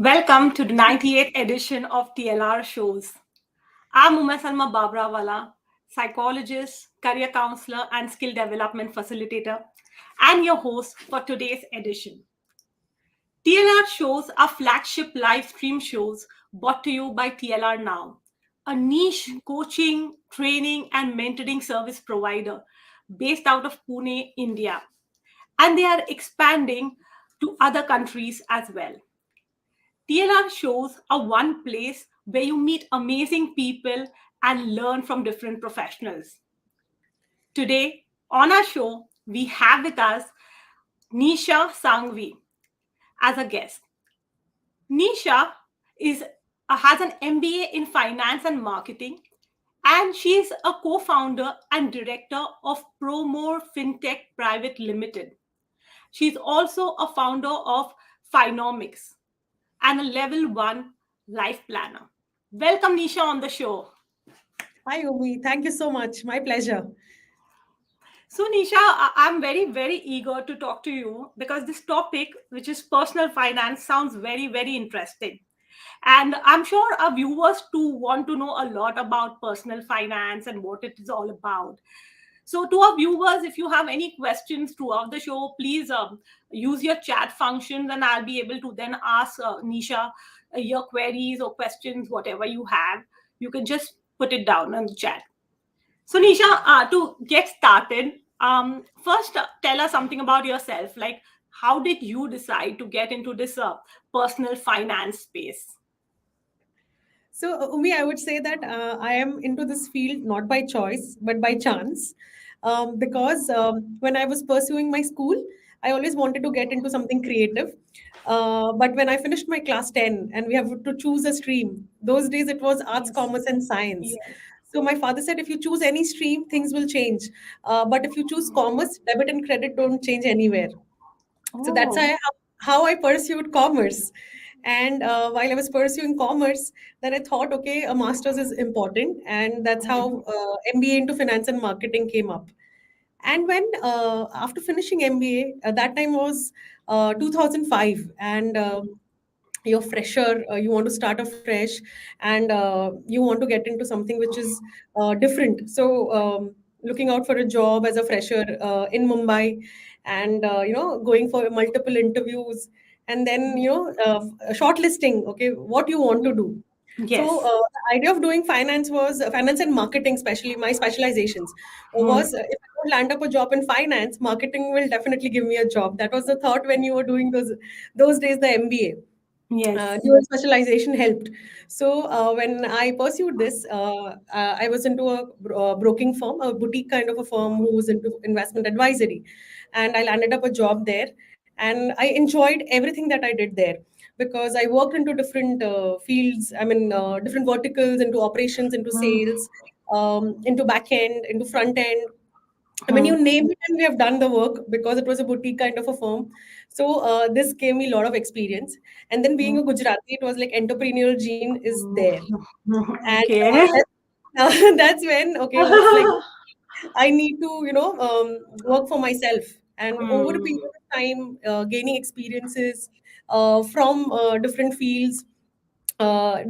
Welcome to the 98th edition of TLR shows. I'm Uma Salma Babrawala, psychologist, career counselor, and skill development facilitator, and your host for today's edition. TLR shows are flagship live stream shows brought to you by TLR Now, a niche coaching, training, and mentoring service provider based out of Pune, India. And they are expanding to other countries as well. TLR shows are one place where you meet amazing people and learn from different professionals. Today, on our show, we have with us Nisha Sanghavi as a guest. Nisha is has an MBA in finance and marketing, and she is a co-founder and director of ProMore Fintech Private Limited. She's also a founder of Finomics and a level 1 life planner. Welcome, Nisha, on the show. Hi, Umi. Thank you so much. My pleasure. So, Nisha, I'm very, very eager to talk to you because this topic, which is personal finance, sounds very, very interesting. And I'm sure our viewers too want to know a lot about personal finance and what it is all about. So, to our viewers, if you have any questions throughout the show, please use your chat functions and I'll be able to then ask Nisha your queries or questions, whatever you have. You can just put it down in the chat. So, Nisha, to get started, first tell us something about yourself. Like, how did you decide to get into this personal finance space? So, Umi, I would say that I am into this field not by choice, but by chance. Because when I was pursuing my school, I always wanted to get into something creative. But when I finished my class 10 and we have to choose a stream, those days it was arts, Yes. commerce, and science. Yes. So my father said, if you choose any stream, things will change. But if you choose commerce, debit and credit don't change anywhere. So that's Oh. how I pursued commerce. And while I was pursuing commerce, then I thought, okay, a master's is important. And that's how MBA into finance and marketing came up. And when after finishing MBA, that time was 2005, and you're fresher, you want to start afresh, and you want to get into something which is different. So looking out for a job as a fresher in Mumbai, and going for multiple interviews, and then shortlisting. Okay, what you want to do. So Yes. the idea of doing finance was finance and marketing, especially my specializations, Hmm. was if I don't land up a job in finance, marketing will definitely give me a job. That was the thought when you were doing those days the MBA. Yes. Dual specialization helped. So when I pursued this, I was into a broking firm, a boutique kind of a firm who was into investment advisory, and I landed up a job there, and I enjoyed everything that I did there because I worked into different fields. I mean, different verticals, into operations, into Hmm. sales, into back end, into front end. I mean, Hmm. you name it, and we have done the work because it was a boutique kind of a firm. So this gave me a lot of experience. And then being a Gujarati, it was like entrepreneurial gene is there, and Okay. that's when okay, what's like I need to work for myself, and over a Hmm. period of time, gaining experiences from different fields,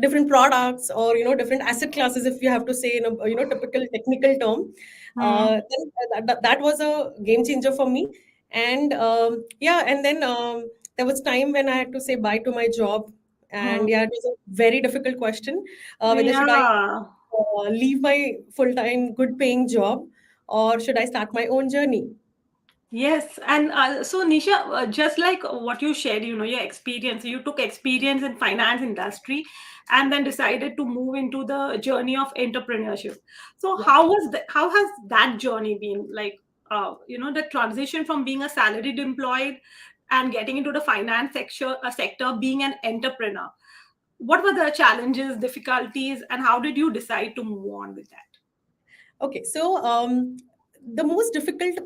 different products, or different asset classes, if you have to say in a typical technical term. Hmm. Then that was a game changer for me. And yeah, and then there was time when I had to say bye to my job. And Hmm. yeah, it was a very difficult question, whether should I Yeah. leave my full-time good paying job, or should I start my own journey. Yes, and so Nisha, just like what you shared, your experience, you took experience in finance industry, and then decided to move into the journey of entrepreneurship. So Yeah. how has that journey been? Like, the transition from being a salaried employed and getting into the finance sector, being an entrepreneur. What were the challenges, difficulties, and how did you decide to move on with that? Okay, so the most difficult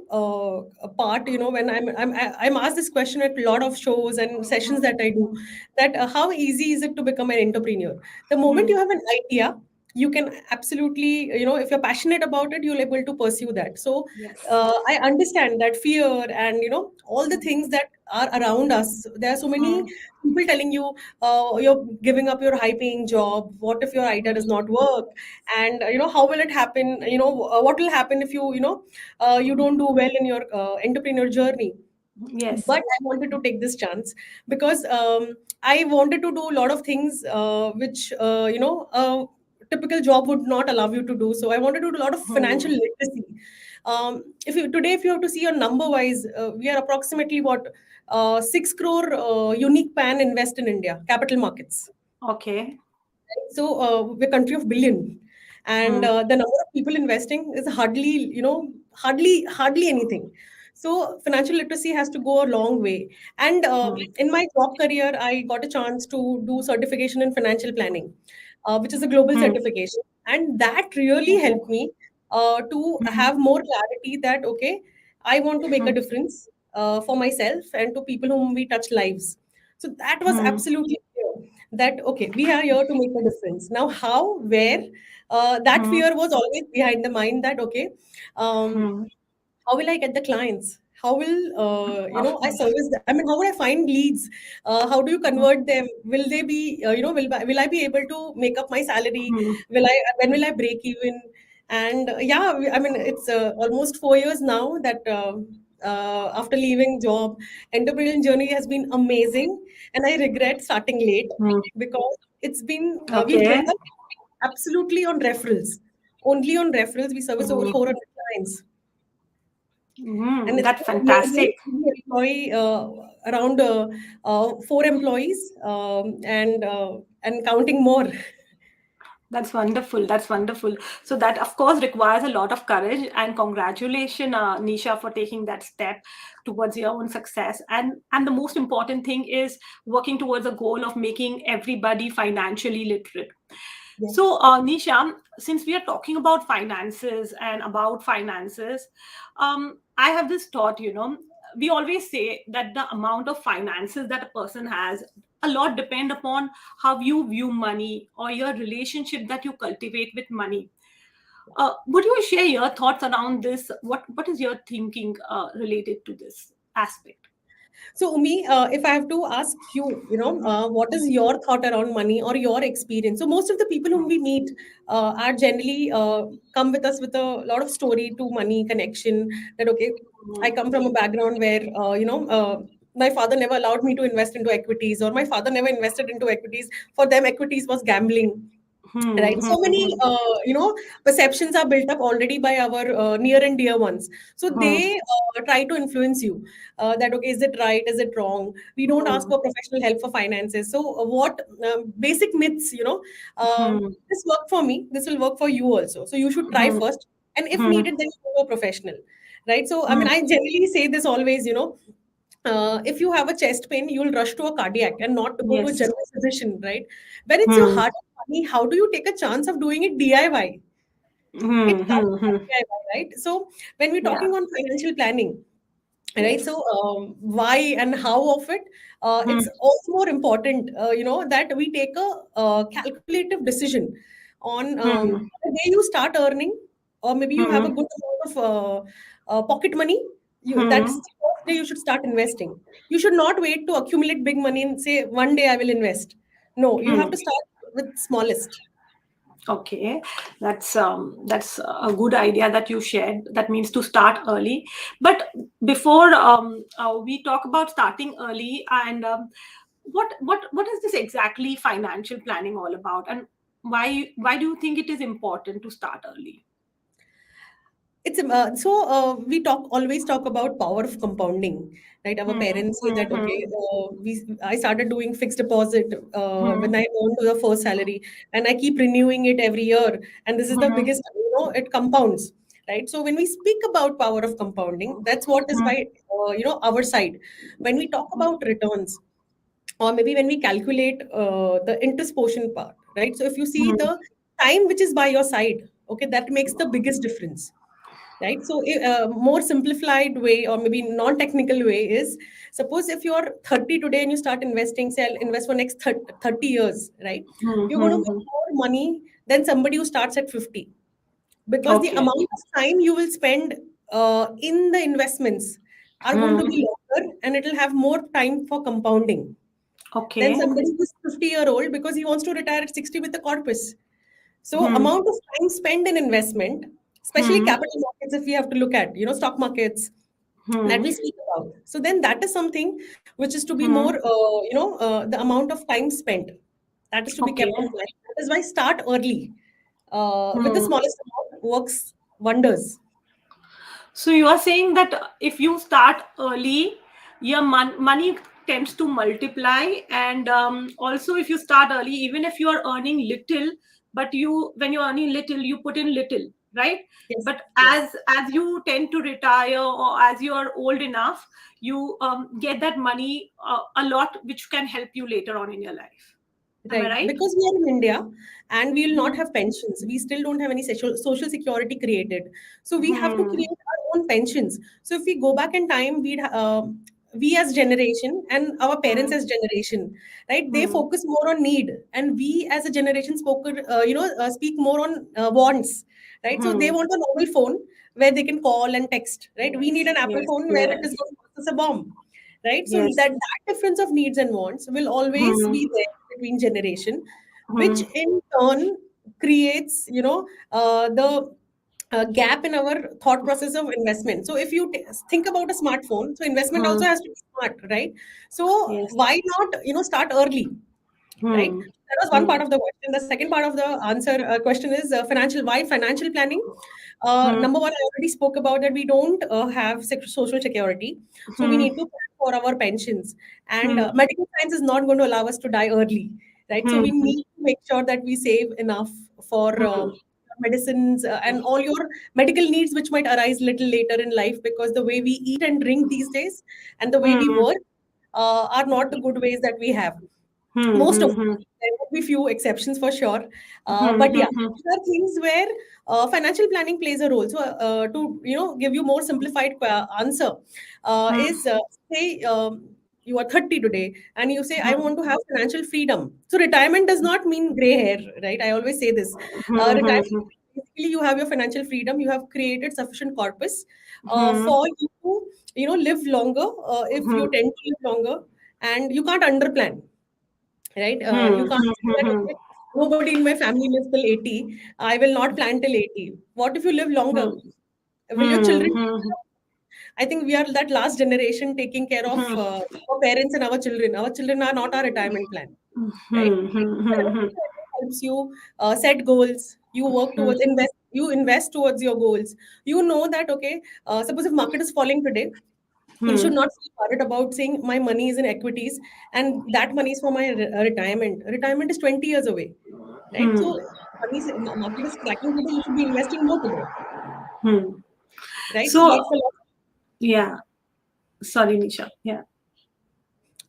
part, when I'm asked this question at a lot of shows and sessions that I do, that how easy is it to become an entrepreneur? The moment Hmm. you have an idea, you can absolutely, if you're passionate about it, you'll able to pursue that. So Yes. I understand that fear and all the things that are around us. There are so many Hmm. people telling you, you're giving up your high paying job. What if your idea does not work? And how will it happen? What will happen if you don't do well in your entrepreneur journey? Yes. But I wanted to take this chance because I wanted to do a lot of things which a typical job would not allow you to do. So I wanted to do a lot of financial Hmm. literacy. If you have to see your number wise, we are approximately what 6 crore unique pan invest in India capital markets. Okay. So we're a country of billion, and Hmm. the number of people investing is hardly anything. So financial literacy has to go a long way. And Hmm. in my job career, I got a chance to do certification in financial planning, which is a global Hmm. certification, and that really Okay. helped me to Hmm. have more clarity that okay, I want to make a Hmm. difference for myself and to people whom we touch lives. So that was Hmm. absolutely clear that okay, we are here to make a difference. Now how, where, that Hmm. fear was always behind the mind that okay, um, Hmm. how will I get the clients? How will Of I course. service them? I mean, how would I find leads? How do you convert them? Will they be will I be able to make up my salary? Hmm. Will I When will I break even? And yeah, I mean, it's almost 4 years now that after leaving job, entrepreneurial journey has been amazing, and I regret starting late Hmm. because it's been we've Okay. built up absolutely on referrals. Only on referrals, we service over Hmm. 400 clients, and Hmm. it's That's been amazing. fantastic. We employ around 4 employees, and counting more. That's wonderful. That's wonderful. So that, of course, requires a lot of courage. And congratulations, Nisha, for taking that step towards your own success. And the most important thing is working towards a goal of making everybody financially literate. Yes. So, Nisha, since we are talking about finances and about finances, I have this thought, we always say that the amount of finances that a person has a lot depend upon how you view money or your relationship that you cultivate with money. Would you share your thoughts around this? What is your thinking related to this aspect? So, Umi, if I have to ask you, what is your thought around money or your experience? So, most of the people whom we meet are generally come with us with a lot of story to money connection. That okay, I come from a background where my father never allowed me to invest into equities, or my father never invested into equities. For them, equities was gambling, Hmm. right? Hmm. So many perceptions are built up already by our near and dear ones, so Hmm. they try to influence you that okay, is it right, is it wrong? We don't ask Hmm. for professional help for finances. So what basic myths, Hmm. this work for me, this will work for you also, so you should try Hmm. first, and if Hmm. needed then you go professional, right? So I Hmm. mean, I generally say this always, if you have a chest pain, you'll rush to a cardiac and not to go to a Yes. general physician, right? When it's your Hmm. heart and money, how do you take a chance of doing it DIY? It Hmm. can't Hmm. be Hmm. DIY, right? So when we're Yeah. talking on financial planning, right? So Yes. why and how of it, Hmm. it's also more important, that we take a calculative decision on Hmm. the day you start earning, or maybe you have a Hmm. good amount of pocket money. That's Hmm. the first day you should start investing. You should not wait to accumulate big money and say one day I will invest. No, you have Hmm. to start with smallest. Okay, that's a good idea that you shared. That means to start early. But before we talk about starting early, and what is this exactly financial planning all about, and why do you think it is important to start early? It's we always talk about power of compounding, right? Our Hmm. parents say that Hmm. okay, we I started doing fixed deposit Hmm. when I earned the first salary, and I keep renewing it every year, and this is the Hmm. biggest, it compounds, right? So when we speak about power of compounding, that's what is Hmm. by our side. When we talk about returns, or maybe when we calculate the interest portion part, right? So if you see Hmm. the time which is by your side, okay, that makes the biggest difference, right? So a more simplified way, or maybe non-technical way, is suppose if you're 30 today and you start investing, say I'll invest for next 30 years, right? Hmm. You're going to Hmm. make more money than somebody who starts at 50, because the Okay. amount of time you will spend in the investments are going to Hmm. be longer, and it will have more time for compounding than Okay. somebody who's 50-year-old because he wants to retire at 60 with a corpus. So Hmm. amount of time spent in investment, especially Hmm. capital markets, if we have to look at, stock markets that Hmm. we speak about. So then that is something which is to be more, Hmm. the amount of time spent that is to be Okay. kept in mind. That is why start early with the Hmm. smallest amount works wonders. So you are saying that if you start early, your money tends to multiply, and also if you start early, even if you are earning little, but when you're earning little, you put in little, right? Yes, But yes. as you tend to retire, or as you are old enough, you get that money a lot, which can help you later on in your life. Am I Right, right? because we are in India and we will not have pensions. We still don't have any social security created. So we have to Hmm. create our own pensions. So if we go back in time, we as generation and our parents Hmm. as generation, right? They Hmm. focus more on need, and we as a generation speak more on wants, right? So they Hmm. want a normal phone where they can call and text, right? We Yes. need an Apple Yes. phone where it is Yes. going to process a bomb, right? So Yes. that difference of needs and wants will always Hmm. be there between generation, which Hmm. in turn creates the gap in our thought process of investment. So if you think about a smartphone, so investment Hmm. also has to be smart, right? So Yes. why not start early, right? Hmm. That was one Hmm. part of the question. The second part of the answer question is financial. Why financial planning? Hmm. Number one, I already spoke about that we don't have social security, so we Hmm. need to plan for our pensions. And Hmm. medical science is not going to allow us to die early, right? So Hmm. we need to make sure that we save enough for Hmm. medicines and all your medical needs, which might arise little later in life, because the way we eat and drink these days and the way we Hmm. work are not the good ways that we have, Hmm. most of Hmm. them. Hmm. There would be few exceptions for sure, Hmm. but yeah, Hmm. these are things where financial planning plays a role. So to give you more simplified answer Hmm. is say you are 30 today and you say I Hmm. want to have financial freedom. So retirement does not mean gray hair, right? I always say this. Hmm. Retirement, Hmm. basically you have your financial freedom, you have created sufficient corpus Hmm. for you to live longer, if you tend to live longer, and you can't underplan, right? Hmm. You can't say that, Hmm. okay, nobody in my family lives till 80. I will not plan till 80. What if you live longer? Hmm. Will your Hmm. children? Hmm. I think we are that last generation taking care of Hmm. our parents and our children. Our children are not our retirement plan, Hmm. right? Hmm. Hmm. Financial planning helps you set goals. You work Hmm. towards invest. You invest towards your goals. You know that, okay. Suppose if market is falling today, you should Hmm. not feel worried about saying my money is in equities and that money is for my retirement. Retirement is 20 years away, right? Hmm. So market is cracking today, you should be investing more today, Hmm. right? So So that's the yeah. Sorry, Nisha. Yeah.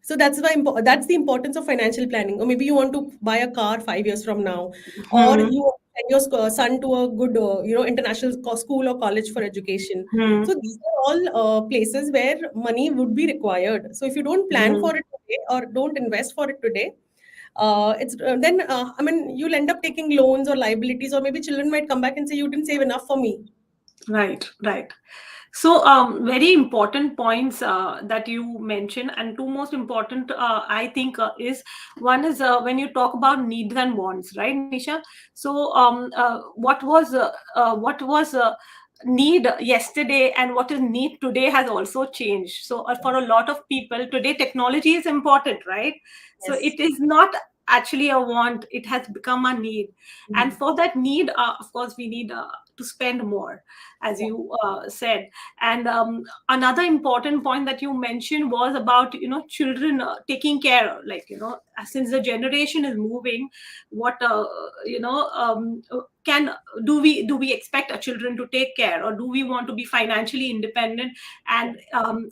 So that's the importance of financial planning. Or maybe you want to buy a car 5 years from now, or Hmm. you want to send your son to a good, international school or college for education. Hmm. So these are all places where money would be required. So if you don't plan Hmm. for it today or don't invest for it today, it's then I mean you'll end up taking loans or liabilities, or maybe children might come back and say you didn't save enough for me. Right, right. So, very important points that you mentioned, and two most important, I think, is one is when you talk about needs and wants, right, Nisha? So, what was need yesterday and what is need today has also changed. So, for a lot of people today, technology is important, right? So, Yes. it is not actually a want; it has become a need, and Mhm. for that need, of course, we need to spend more, as Yeah. you said. And another important point that you mentioned was about children taking care, like since the generation is moving, what can do we expect our children to take care, or do we want to be financially independent and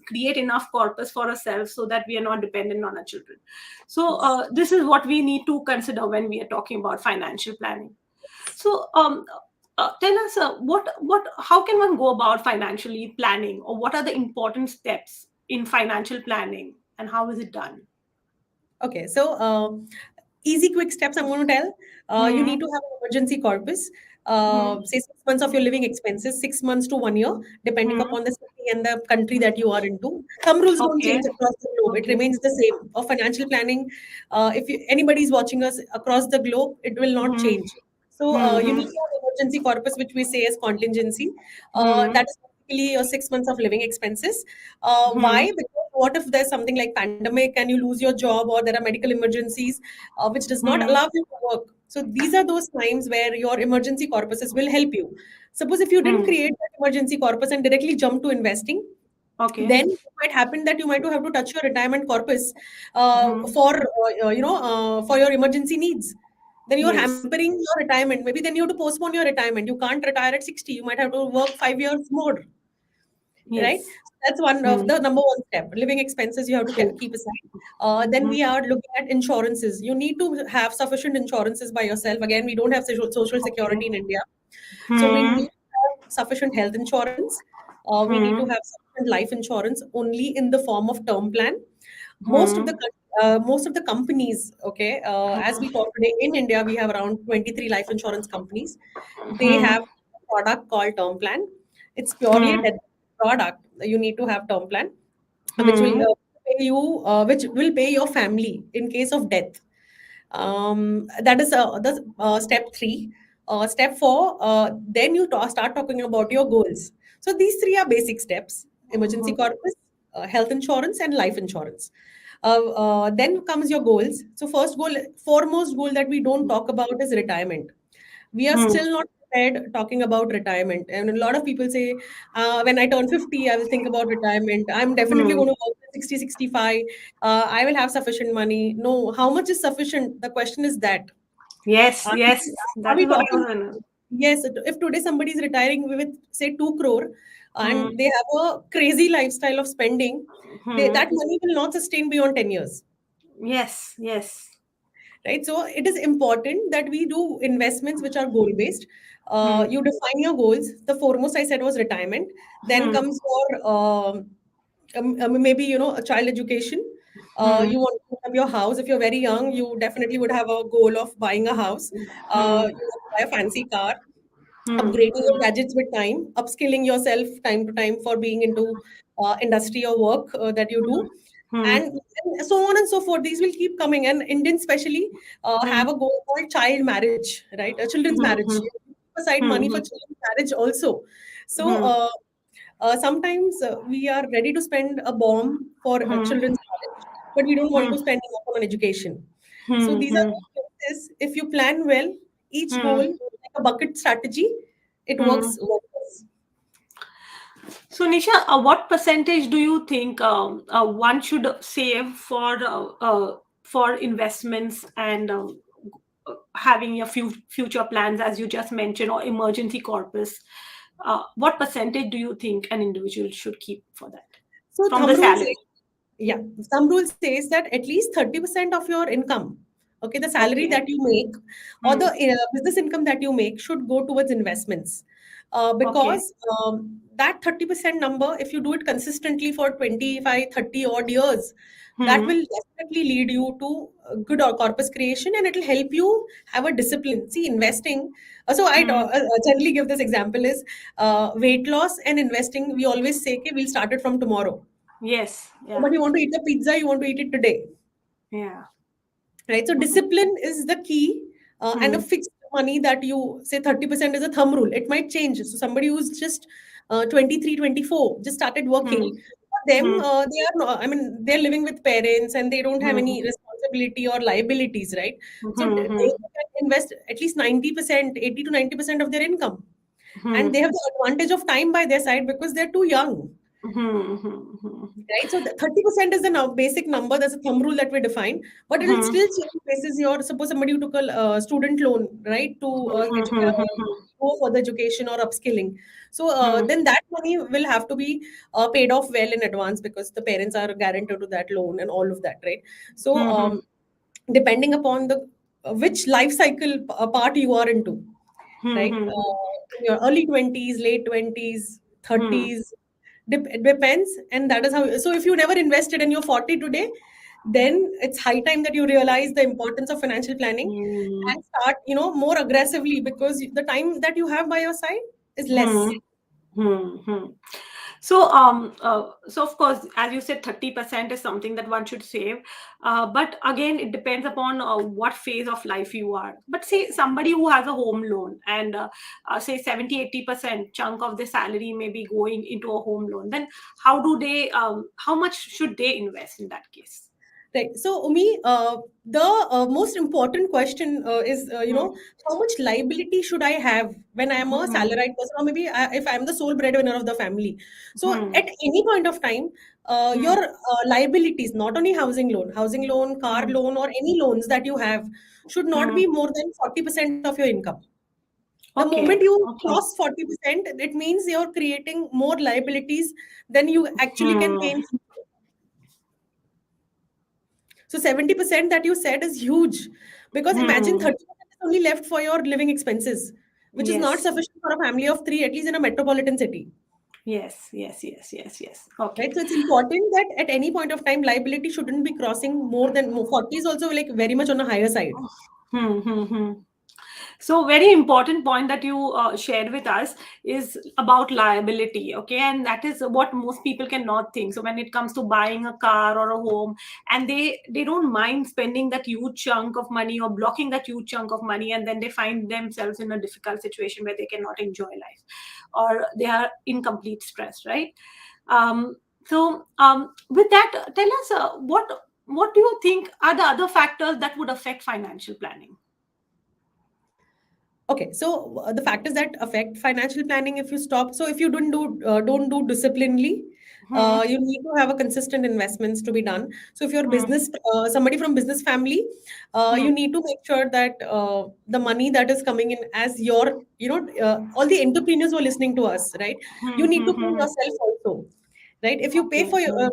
create enough corpus for ourselves so that we are not dependent on our children? So Yes. this is what we need to consider when we are talking about financial planning. So, tell us how can one go about financially planning, or what are the important steps in financial planning, and how is it done? Okay, so easy, quick steps I'm going to tell. You Hmm. need to have an emergency corpus. Hmm. Say 6 months of your living expenses, 6 months to 1 year, depending Hmm. upon the city and the country that you are into. Some rules don't Okay. change across the globe; it Okay. remains the same. Of financial planning, if anybody is watching us across the globe, it will not Hmm. change. So you Hmm. need to have emergency corpus, which we say as contingency. Hmm. That is basically 6 months of living expenses. Hmm. Why? Because what if there's something like pandemic and you lose your job, or there are medical emergencies which does not Hmm. allow you to work. So these are those times where your emergency corpuses will help you. Suppose if you didn't Hmm. create that emergency corpus and directly jump to investing, Okay. then it might happen that you might have to touch your retirement corpus Hmm. for your emergency needs. Then you're Yes. hampering your retirement. Maybe then you have to postpone your retirement. You can't retire at 60. You might have to work 5 years more, right? Yes. So that's one of Hmm. the number one step. Living expenses you have to keep aside. Then Hmm. we are looking at insurances. You need to have sufficient insurances by yourself. Again, we don't have social Okay. security in India, so we Hmm. need to have sufficient health insurance. We need to Hmm. have sufficient life insurance only in the form of term plan. Most of Hmm. the most of the companies, okay, as we talk today in India, we have around 23 life insurance companies. They Hmm. have a product called term plan. It's purely a Hmm. death product. You need to have term plan, which will Hmm. which will pay your family in case of death. That is the step three. Step four, then you start talking about your goals. So these three are basic steps: emergency corpus, health insurance, and life insurance. Then comes your goals. So foremost goal that we don't talk about is retirement. We are Hmm. still not prepared talking about retirement. And a lot of people say, when I turn 50, I will think about retirement. I'm definitely Hmm. going to work till 60, 65. I will have sufficient money. No, how much is sufficient? The question is that. Yes. Are, Yes. are That we is what I talking? was in. Yes, if today somebody is retiring with, say, 2 crore Hmm. and they have a crazy lifestyle of spending, Hmm. that money will not sustain beyond 10 years. Yes. Yes. Right, so it is important that we do investments which are goal based. Hmm. You define your goals. The foremost I said was retirement. Then Hmm. comes your maybe a child education. Hmm. You want to have your house. If you're very young, you definitely would have a goal of buying a house. Hmm. You want to buy a fancy car, Hmm. upgrading your gadgets with time, upskilling yourself time to time for being into industry or work that you do, Hmm. and so on and so forth. These will keep coming, and Indians especially Hmm. have a goal called child marriage, right? A children's marriage. Hmm. You keep aside Hmm. money Hmm. for children's marriage also. So Hmm. sometimes we are ready to spend a bomb for Hmm. children's marriage, but we don't want Hmm. to spend enough on education. So Hmm. these are Hmm. the places. If you plan well, each goal Hmm. like a bucket strategy, it Hmm. works wonders. So, Nisha, what percentage do you think one should save for investments and having your future plans, as you just mentioned, or emergency corpus? What percentage do you think an individual should keep for that So from the thumb rule salary? says, yeah, thumb rule says that at least 30% of your income, okay, the salary Okay. that you make or the Hmm. business income that you make should go towards investments. Okay. Because that 30% number, if you do it consistently for 25, 30 odd years, that Hmm. will definitely lead you to good or corpus creation, and it will help you have a discipline. See, investing. So I Hmm. generally give this example is weight loss and investing. We always say, okay, we'll start it from tomorrow. Yes. Yeah. But you want to eat a pizza, you want to eat it today, Yeah. right? So discipline is the key, and a Hmm. fixed money that you say 30% is a thumb rule. It might change. So somebody who's just 23, 24, just started Hmm. working. For them, Hmm. they are not, I mean, they're living with parents and they don't have Hmm. any responsibility or liabilities, right? So Hmm. they Hmm. can invest at least 90%, 80 to 90% of their income. And Hmm. they have the advantage of time by their side because they're too young. Hmm. Hmm. Right, so the 30% is the basic number. That's a thumb rule that we define, but it will Hmm. still change basis your, suppose somebody who took a student loan, right, to go for the education or upskilling. So Hmm. then that money will have to be paid off well in advance because the parents are guarantor to that loan and all of that, right? So Hmm. depending upon the which life cycle part you are into, Hmm. right? Hmm. In your early 20s, late 20s, Hmm. 30s, it depends. And that is how. So if you never invested and you're 40 today, then it's high time that you realize the importance of financial planning Hmm. and start, more aggressively, because the time that you have by your side is Hmm. less. Hmm. Hmm. So of course, as you said, 30% is something that one should save. But again, it depends upon what phase of life you are. But say somebody who has a home loan and say 70-80% chunk of the salary may be going into a home loan, then how much should they invest in that case? Right. So, Umi, the most important question is, Hmm. how much liability should I have when I am a Hmm. salaried person, or maybe if I am the sole breadwinner of the family? So, Hmm. at any point of time, Hmm. your liabilities, not only housing loan, car Hmm. loan, or any loans that you have, should not Hmm. be more than 40% of your income. The moment Okay. you Okay. cross 40%, it means you're creating more liabilities than you actually can Hmm. pay in. So 70% that you said is huge, because imagine Hmm. 30% is only left for your living expenses, which is not Yes. sufficient for a family of three, at least in a metropolitan city. Yes. Yes. Yes. Yes. Yes. Okay. Right. So it's important that at any point of time, liability shouldn't be crossing more than 40 is also like very much on the higher side. Hmm. Hmm. Hmm. So very important point that you shared with us is about liability, okay, and that is what most people cannot think. So when it comes to buying a car or a home, and they don't mind spending that huge chunk of money or blocking that huge chunk of money, and then they find themselves in a difficult situation where they cannot enjoy life, or they are in complete stress, right? Um, with that, tell us what do you think are the other factors that would affect financial planning? Okay, so the factors that affect financial planning, if you stop, so if you don't do disciplinely, Hmm. you need to have a consistent investments to be done. So if you're Hmm. business, somebody from business family, Hmm. you need to make sure that the money that is coming in as your, all the entrepreneurs who are listening to us, right? You Hmm, need hmm, to pay hmm, hmm. yourself also, right? If you pay Okay. for your Hmm,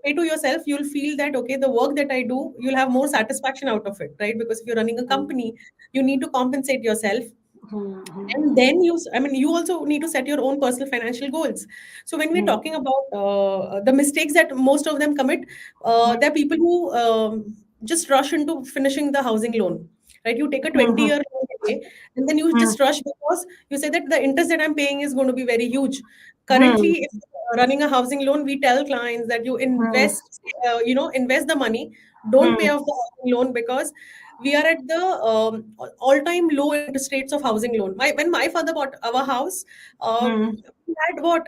pay to yourself, you'll feel that okay, the work that I do, you'll have more satisfaction out of it, right? Because if you're running a hmm, company, you need to compensate yourself, hmm, and hmm, then you also need to set your own personal financial goals. So when we're hmm, talking about the mistakes that most of them commit, hmm, there are people who just rush into finishing the housing loan, right? You take a hmm, 20-year loan today, and then you hmm, just rush because you say that the interest that I'm paying is going to be very huge. hmm, Currently, if you're running a housing loan, we tell clients that you hmm, invest the money, don't pay hmm, off the housing loan, because we are at the all-time low interest rates of housing loan. When my father bought our house, hmm. we had what?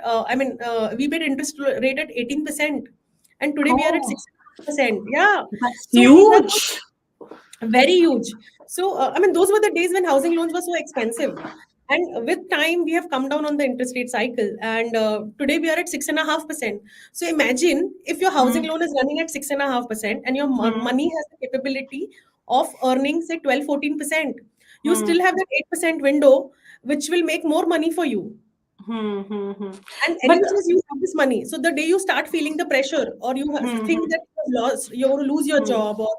We paid interest rate at 18%, and today we are at Oh, 6.5%. Yeah. that's So these are huge. very huge. So, those were the days when housing loans were so expensive. And with time, we have come down on the interest rate cycle. And today we are at 6.5%. So imagine if your Hmm, housing loan is running at 6.5% and your hmm, money has the capability of earning, say, 12-14%. You hmm, still have that 8% window, which will make more money for you. hmm, hmm, hmm. And any But which ways you have this money. So the day you start feeling the pressure, or hmm, think hmm, that you have lost, you're going to lose your hmm, job, or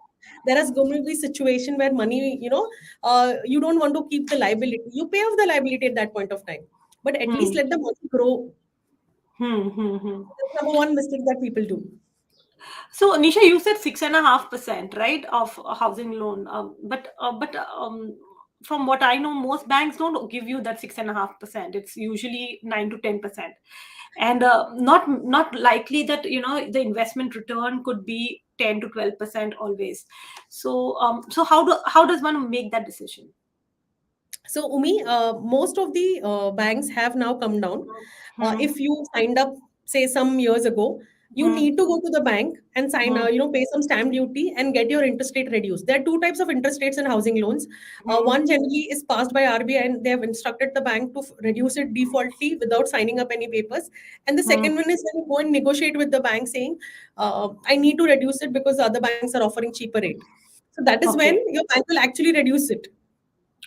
there is going to be situation where money, you don't want to keep the liability. You pay off the liability at that point of time, but at least hmm, let the money grow. hmm, hmm, hmm. That's number one mistake that people do. So, Nisha, you said 6.5%, right, of a housing loan. From what I know, most banks don't give you that 6.5%. It's usually 9 to 10%, and not likely that the investment return could be 10 to 12% always. So how does one make that decision? So, Umi, most of the banks have now come down. Hmm. If you signed up, say, some years ago, you Hmm. need to go to the bank and sign, Hmm. pay some stamp duty and get your interest rate reduced. There are two types of interest rates in housing loans. Hmm. One generally is passed by RBI, and they have instructed the bank to reduce it defaultly without signing up any papers. And the Hmm. second one is when you go and negotiate with the bank saying, I need to reduce it because the other banks are offering cheaper rate. So that is when Okay. your bank will actually reduce it.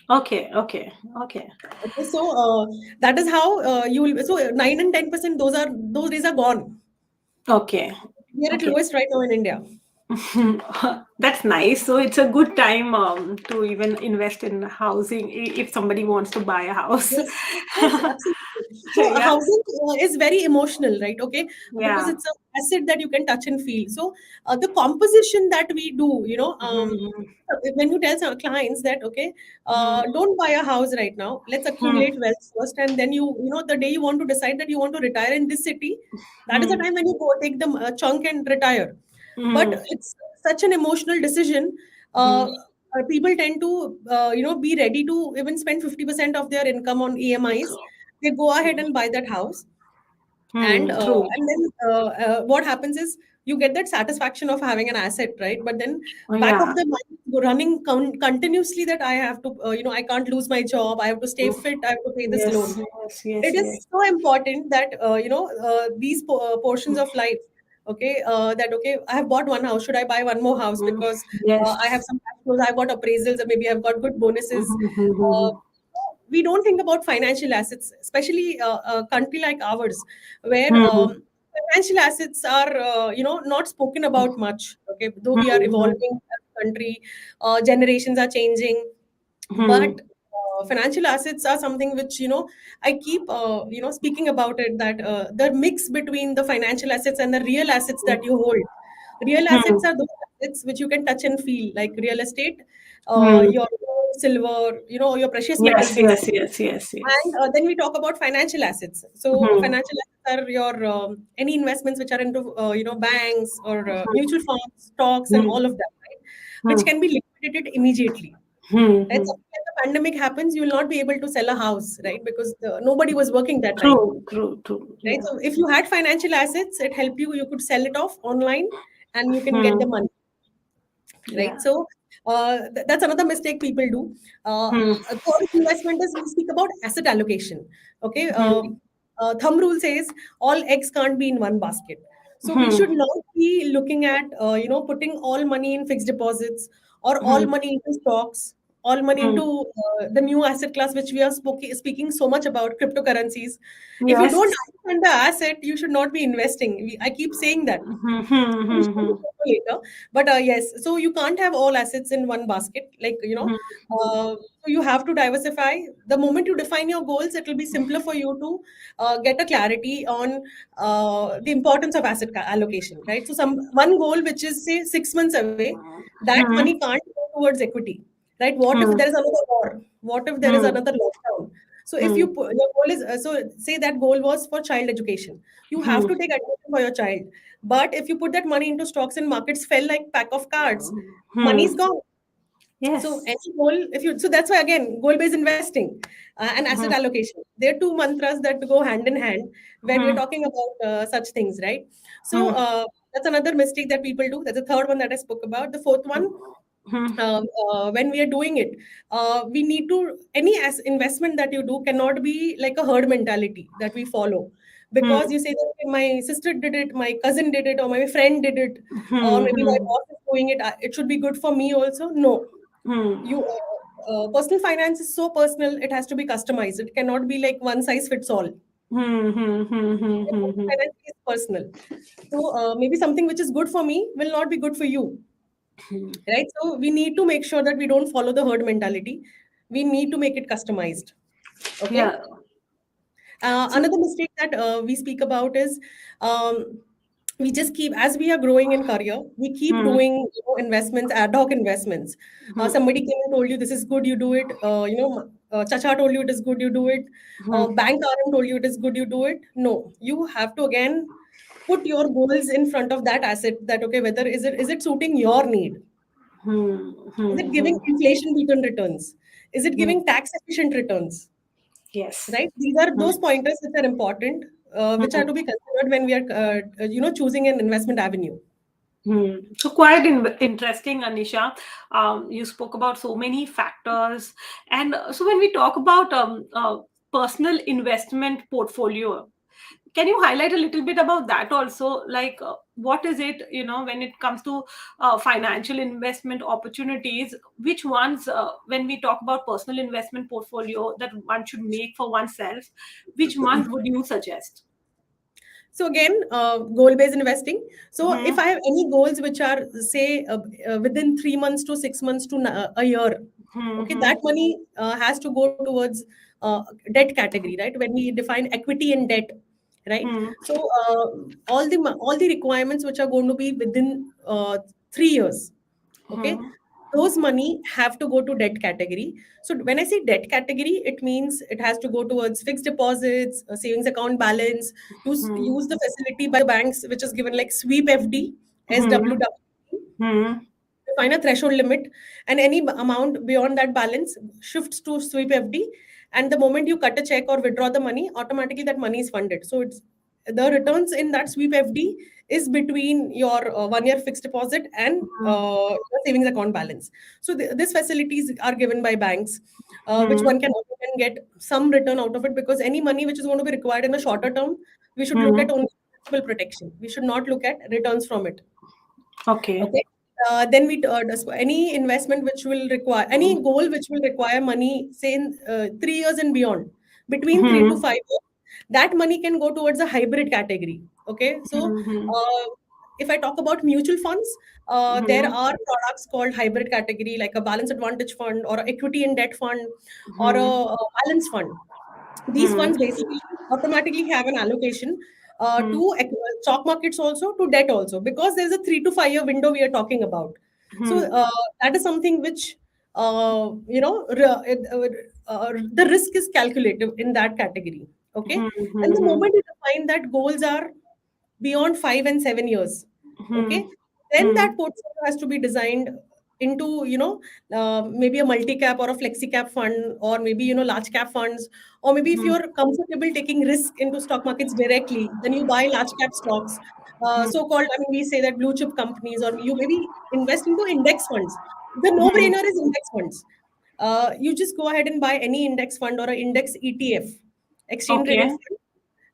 Okay. Okay. Okay. Okay, so that is how you will. So 9 and 10%, those days are gone. Okay. We are at Okay. lowest right now in India. That's nice. So it's a good time to even invest in housing if somebody wants to buy a house. Yes, yes, absolutely. So Yeah. housing is very emotional, right? Okay, because Yeah. asset that you can touch and feel. So the composition that we do, Hmm. when you tell some clients that, okay, Hmm. don't buy a house right now, let's Hmm. accumulate wealth first, and then the day you want to decide that you want to retire in this city, that is the Hmm. time when you go take the chunk and retire. But Hmm. it's such an emotional decision. Hmm. People tend to be ready to even spend 50% of their income on EMIs. They go ahead and buy that house, and Hmm. True. then what happens is you get that satisfaction of having an asset, right? But then back of Yeah. the mind running continuously, that I have to, I can't lose my job, I have to stay fit, I have to pay this Yes. loan. Yes. Yes. It is Yes. so important that these portions of life, okay, that, okay, I have bought one house, should I buy one more house Mm. because I have Yes. some cash flows, I've got appraisals, or maybe I've got good bonuses. uh, Mm-hmm. we don't think about financial assets, especially a country like ours, where Hmm. financial assets are, not spoken about much. Okay, though we are Hmm. evolving as a country, generations are changing, Hmm. but financial assets are something which, I keep speaking about it, that the mix between the financial assets and the real assets that you hold. Real Hmm. assets are those assets which you can touch and feel, like real estate, Hmm. your silver, your precious metals, Yes. Yes. basically. Yes. Yes. And Yes. then we talk about financial assets. So Hmm. financial assets are your any investments which are into banks or mutual funds, stocks, and Hmm. all of that, right? Which Hmm. can be liquidated immediately. Hmm. Right? Hmm. So when the pandemic happens, you will not be able to sell a house, right? Because nobody was working that time, True. True. True. right? Yeah. So if you had financial assets, it helped you. You could sell it off online, and you can get the Hmm. money, right? Yeah. So that's another mistake people do. Hmm. A third investment is, we speak about asset allocation. Okay, Hmm. thumb rule says all eggs can't be in one basket. So we Hmm. should not be looking at putting all money in fixed deposits, or all Hmm. money into stocks, all money Hmm. into the new asset class which we are speaking so much about, cryptocurrencies. If you don't Yes. understand the asset, you should not be investing. I keep saying that. Hmm. Hmm. We Hmm. should Hmm. discuss later. But yes, so you can't have all assets in one basket. Like, so you have to diversify. The moment you define your goals, it will be simpler for you to get a clarity on the importance of asset allocation, right? So some one goal which is, say, 6 months away, that money Hmm. can't go towards equity, right? What if Hmm. there is another war? What if there is Hmm. another lockdown? So if Hmm. your goal is, say that goal was for child education, you have Hmm. to take admission for your child. But if you put that money into stocks and markets fell like pack of cards, Hmm. money's gone. So Yes. any goal, if you, so that's why, again, goal-based investing and asset Hmm. allocation, they're two mantras that go hand in hand when we're Hmm. talking about such things, right? So Hmm. that's another mistake that people do. That's the third one that I spoke about. The fourth one, Hmm. when we are doing it, we need to, any as investment that you do cannot be like a herd mentality that we follow, because Hmm. you say that, "Okay, my sister did it, my cousin did it, or my friend did it, or Hmm. maybe my Hmm. boss is doing it, it should be good for me also." No, Hmm. you personal finance is so personal, it has to be customized. It cannot be like one size fits all. Hmm. Hmm. Hmm. Hmm. Hmm. Personal Hmm. finance is personal. So maybe something which is good for me will not be good for you, right? So we need to make sure that we don't follow the herd mentality. We need to make it customized. Okay. Yeah. So. Another mistake that we speak about is, um, we just keep, as we are growing in career, we keep Hmm. doing, investments, ad hoc investments. Hmm. Somebody came and told you this is good, you do it. Chacha told you it is good, you do it. Hmm. Bank RM told you it is good, you do it. No, you have to again put your goals in front of that asset. That, okay, whether is it suiting your need? Hmm. Is Hmm. it Hmm. giving inflation beaten returns? Is it Hmm. giving tax efficient returns? Yes. Right? These are Hmm. those pointers which are important, which are Hmm. to be considered when we are, choosing an investment avenue. Hmm. So quite interesting, Anisha. You spoke about so many factors, and so when we talk about personal investment portfolio, can you highlight a little bit about that also? Like, what is it? When it comes to financial investment opportunities, which ones, when we talk about personal investment portfolio that one should make for oneself, which ones would you suggest? So again, goal-based investing. So Hmm. if I have any goals which are, say, within 3 months to 6 months to a year, Hmm. okay, Hmm. that money has to go towards debt category, right? When we define equity and debt, right? Hmm. So all the requirements which are going to be within 3 years, okay, Hmm. those money have to go to debt category. So when I say debt category, it means it has to go towards fixed deposits, a savings account balance, to Hmm. use the facility by the banks which is given like sweep FD, Hmm. SWW. Hmm. Define a threshold limit, and any amount beyond that balance shifts to sweep FD. And the moment you cut a check or withdraw the money, automatically that money is funded. So it's the returns in that sweep FD is between your 1 year fixed deposit and your savings account balance. So these facilities are given by banks, which Hmm. one can also can get some return out of it, because any money which is going to be required in a shorter term, we should look Hmm. at only principal protection. We should not look at returns from it. Okay. Okay. Then we any investment which will require any goal which will require money, say in 3 years and beyond, between three to Hmm. 5 years, that money can go towards a hybrid category. Okay, so Hmm. if I talk about mutual funds, there Hmm. are products called hybrid category, like a balance advantage fund or a equity and debt fund or Hmm. a balance fund. These Hmm. funds basically automatically have an allocation Hmm. to stock markets, also to debt also, because there's a 3 to 5 year window we are talking about. So Hmm. that is something which the risk is calculated in that category. Okay, Hmm. and the Hmm. moment you define that goals are beyond 5 and 7 years, Hmm. okay, then Hmm. that portfolio has to be designed into, maybe a multi cap or a flexi cap fund, or maybe, large cap funds, or maybe if Hmm. you're comfortable taking risk into stock markets directly, then you buy large cap stocks, Hmm. so called, I mean, we say that blue chip companies, or you maybe invest into index funds. The no Hmm. brainer is index funds. You just go ahead and buy any index fund or an index ETF, exchange traded Okay.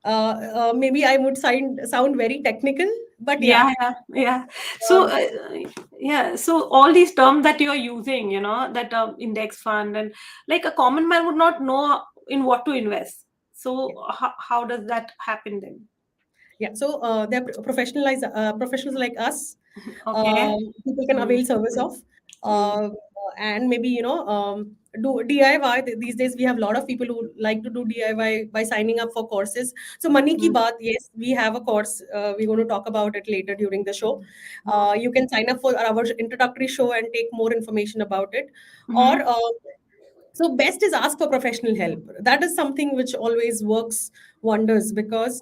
fund. Maybe I would sound very technical, but yeah. Yeah, yeah, yeah. So, Um, yeah, so all these terms that you're using, that index fund, and like a common man would not know in what to invest. So, yeah. how does that happen then? Yeah, so they're professionals like us. Okay. People can Hmm. avail service of, Hmm. and maybe, do DIY. These days, we have a lot of people who like to do DIY by signing up for courses. So, Money Ki Hmm. Baat, yes, we have a course. We're going to talk about it later during the show. You can sign up for our introductory show and take more information about it, Hmm. or so best is ask for professional help. That is something which always works wonders, because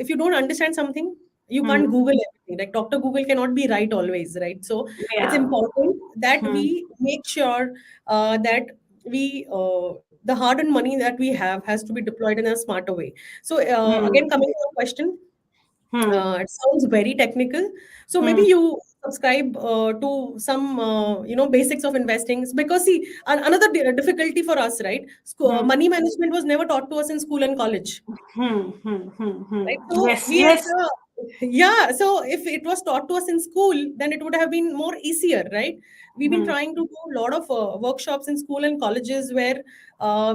if you don't understand something, you can't Hmm. Google everything. Like Dr. Google cannot be right always, right? So it's Yeah. important that Hmm. we make sure that the hard-earned money that we have has to be deployed in a smarter way. So Hmm. again, coming to your question, Hmm. it sounds very technical. So maybe Hmm. you subscribe to some, basics of investing. Because see, another difficulty for us, right? Hmm. Money management was never taught to us in school and college, Hmm. Hmm. Hmm. Hmm. right? So Yes. we had Yes. yeah. So if it was taught to us in school, then it would have been more easier, right? We've been Hmm. trying to do a lot of workshops in school and colleges where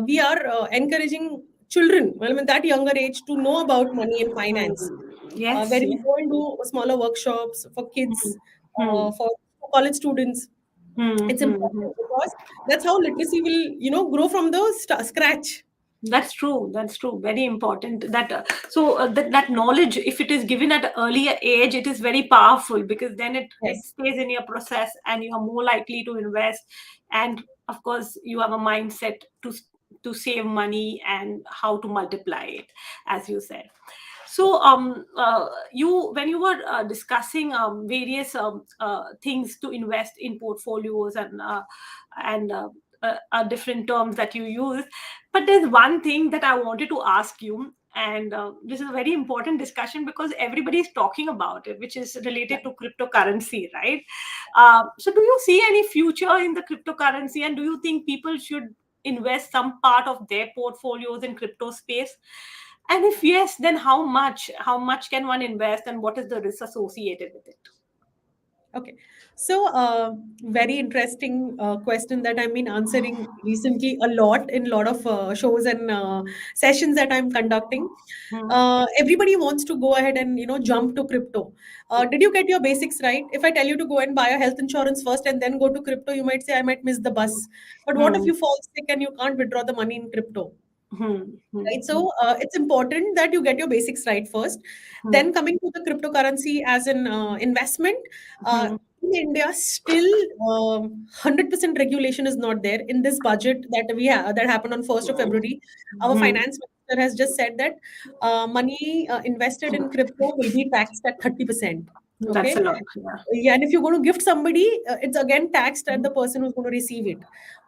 we are encouraging children, well, in that younger age, to know about money and finance, where Yes. we Yes. go and do smaller workshops for Hmm. kids, Hmm. for college students. Hmm. It's Hmm. Hmm. important because that's how literacy will, grow from the scratch. That's true. That's true. Very important. That knowledge, if it is given at an earlier age, it is very powerful, because then it Yes. stays in your process and you are more likely to invest. And of course, you have a mindset to save money and how to multiply it, as you said. So, you when you were discussing various things to invest in portfolios, and different terms that you use, but there's one thing that I wanted to ask you, and this is a very important discussion because everybody is talking about it, which is Yeah. related to cryptocurrency, right? So, do you see any future in the cryptocurrency, and do you think people should invest some part of their portfolios in crypto space? And if yes, then how much? How much can one invest, and what is the risk associated with it? Okay. So, very interesting question that I've been answering recently a lot in a lot of shows and sessions that I'm conducting. Hmm. Everybody wants to go ahead and, jump to crypto. Did you get your basics right? If I tell you to go and buy a health insurance first and then go to crypto, you might say I might miss the bus. But what if Hmm. you fall sick and you can't withdraw the money in crypto? Hmm. Hmm. right? So it's important that you get your basics right first. Hmm. Then coming to the cryptocurrency as an investment, uh, Hmm. in India, still 100% regulation is not there in this budget that we have that happened on 1st of February. Our Hmm. finance minister has just said that money invested in crypto will be taxed at 30%. That's a Okay. lot. Yeah. Yeah, and if you're going to gift somebody, it's again taxed at the person who's going to receive it.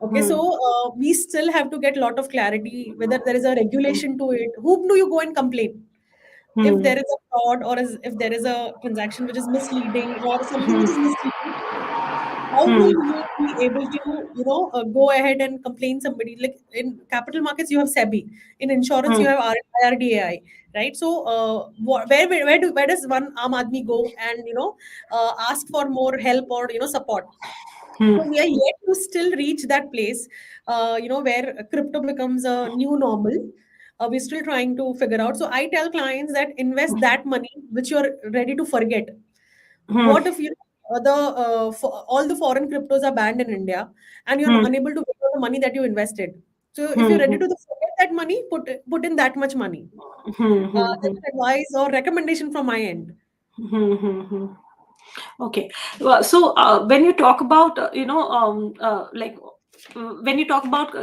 Okay, so Hmm. we still have to get a lot of clarity whether there is a regulation to it. Whom do you go and complain? If Hmm. there is a fraud or if there is a transaction which is misleading or something Hmm. which is misleading, how Hmm. will you be able to, go ahead and complain somebody? Like in capital markets, you have SEBI. In insurance, you Hmm. have IRDAI, right? So, where does one Aam Aadmi go and ask for more help or support? Hmm. So we are yet to still reach that place, where crypto becomes a new normal. We're still trying to figure out. So I tell clients that invest that money which you're ready to forget. Hmm. What if all the foreign cryptos are banned in India and you're Hmm. unable to withdraw the money that you invested? So if you're ready Hmm. to forget that money, put in that much money. Hmm. That's Hmm. an advice or recommendation from my end. Hmm. Hmm. Okay. Well, so when you talk about, like when you talk about,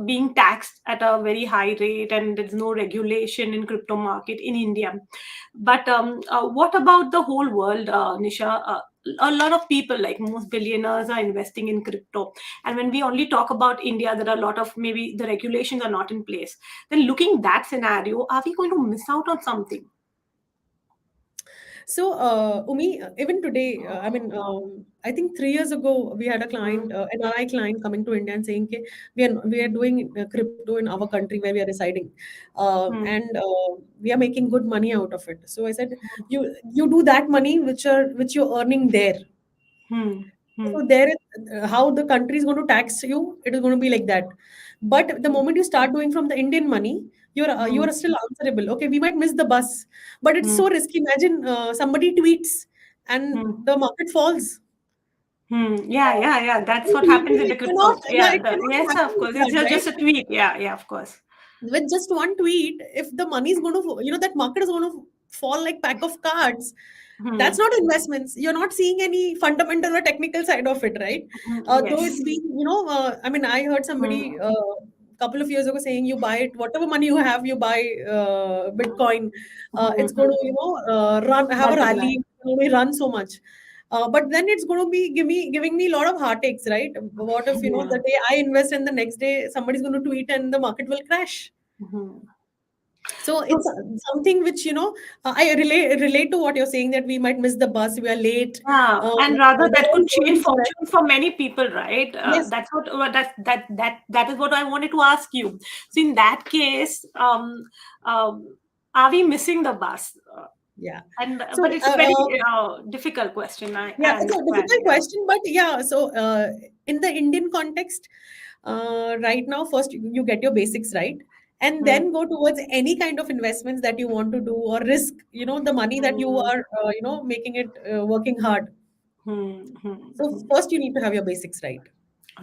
being taxed at a very high rate and there's no regulation in crypto market in India, but what about the whole world, Nisha? A lot of people, like most billionaires, are investing in crypto. And when we only talk about India, there are a lot of, maybe the regulations are not in place. Then looking that scenario, are we going to miss out on something? So, Umi, even today, I think 3 years ago, we had a client, an RI client coming to India and saying, "Okay, we are doing crypto in our country where we are residing, Hmm. and we are making good money out of it." So I said, "You do that money which you're earning there." Hmm. Hmm. So there is how the country is going to tax you. It is going to be like that. But the moment you start doing from the Indian money, you Hmm. are still answerable. Okay, we might miss the bus, but it's Hmm. so risky. Imagine somebody tweets and Hmm. the market falls. Hmm. Yeah, yeah, yeah. That's what happens in Legally, the it cannot. crypto. Yeah, Yeah. it cannot Yes, happen of course. like It's that, just right? a tweet. Yeah, yeah, of course. With just one tweet, if the money is going to, that market is going to fall like pack of cards. That's Hmm. not investments. You're not seeing any fundamental or technical side of it, right? Hmm. Though it's Yes. been, I heard somebody Hmm. couple of years ago saying you buy it, whatever money you have, you buy Bitcoin. Hmm. It's going to, run, have a Multiply. rally, run so much. But then it's going to be giving me a lot of heartaches, right? What if, Yeah. the day I invest and the next day somebody's going to tweet and the market will crash? Hmm. So So, it's something which I relate to what you're saying that we might miss the bus, we are late. yeah, and rather There that could are change stories, right? fortune for many people, right? Yes, That's that is what I wanted to ask you. So in that case, are we missing the bus? yeah. And So but it's a very difficult question. yeah, I it's a understand. difficult Yeah. question, but yeah. So in the Indian context, right now, first you get your basics right, and Hmm. then go towards any kind of investments that you want to do or risk. The money that you Hmm. are, making it working hard. Hmm. Hmm. So Hmm. first you need to have your basics right.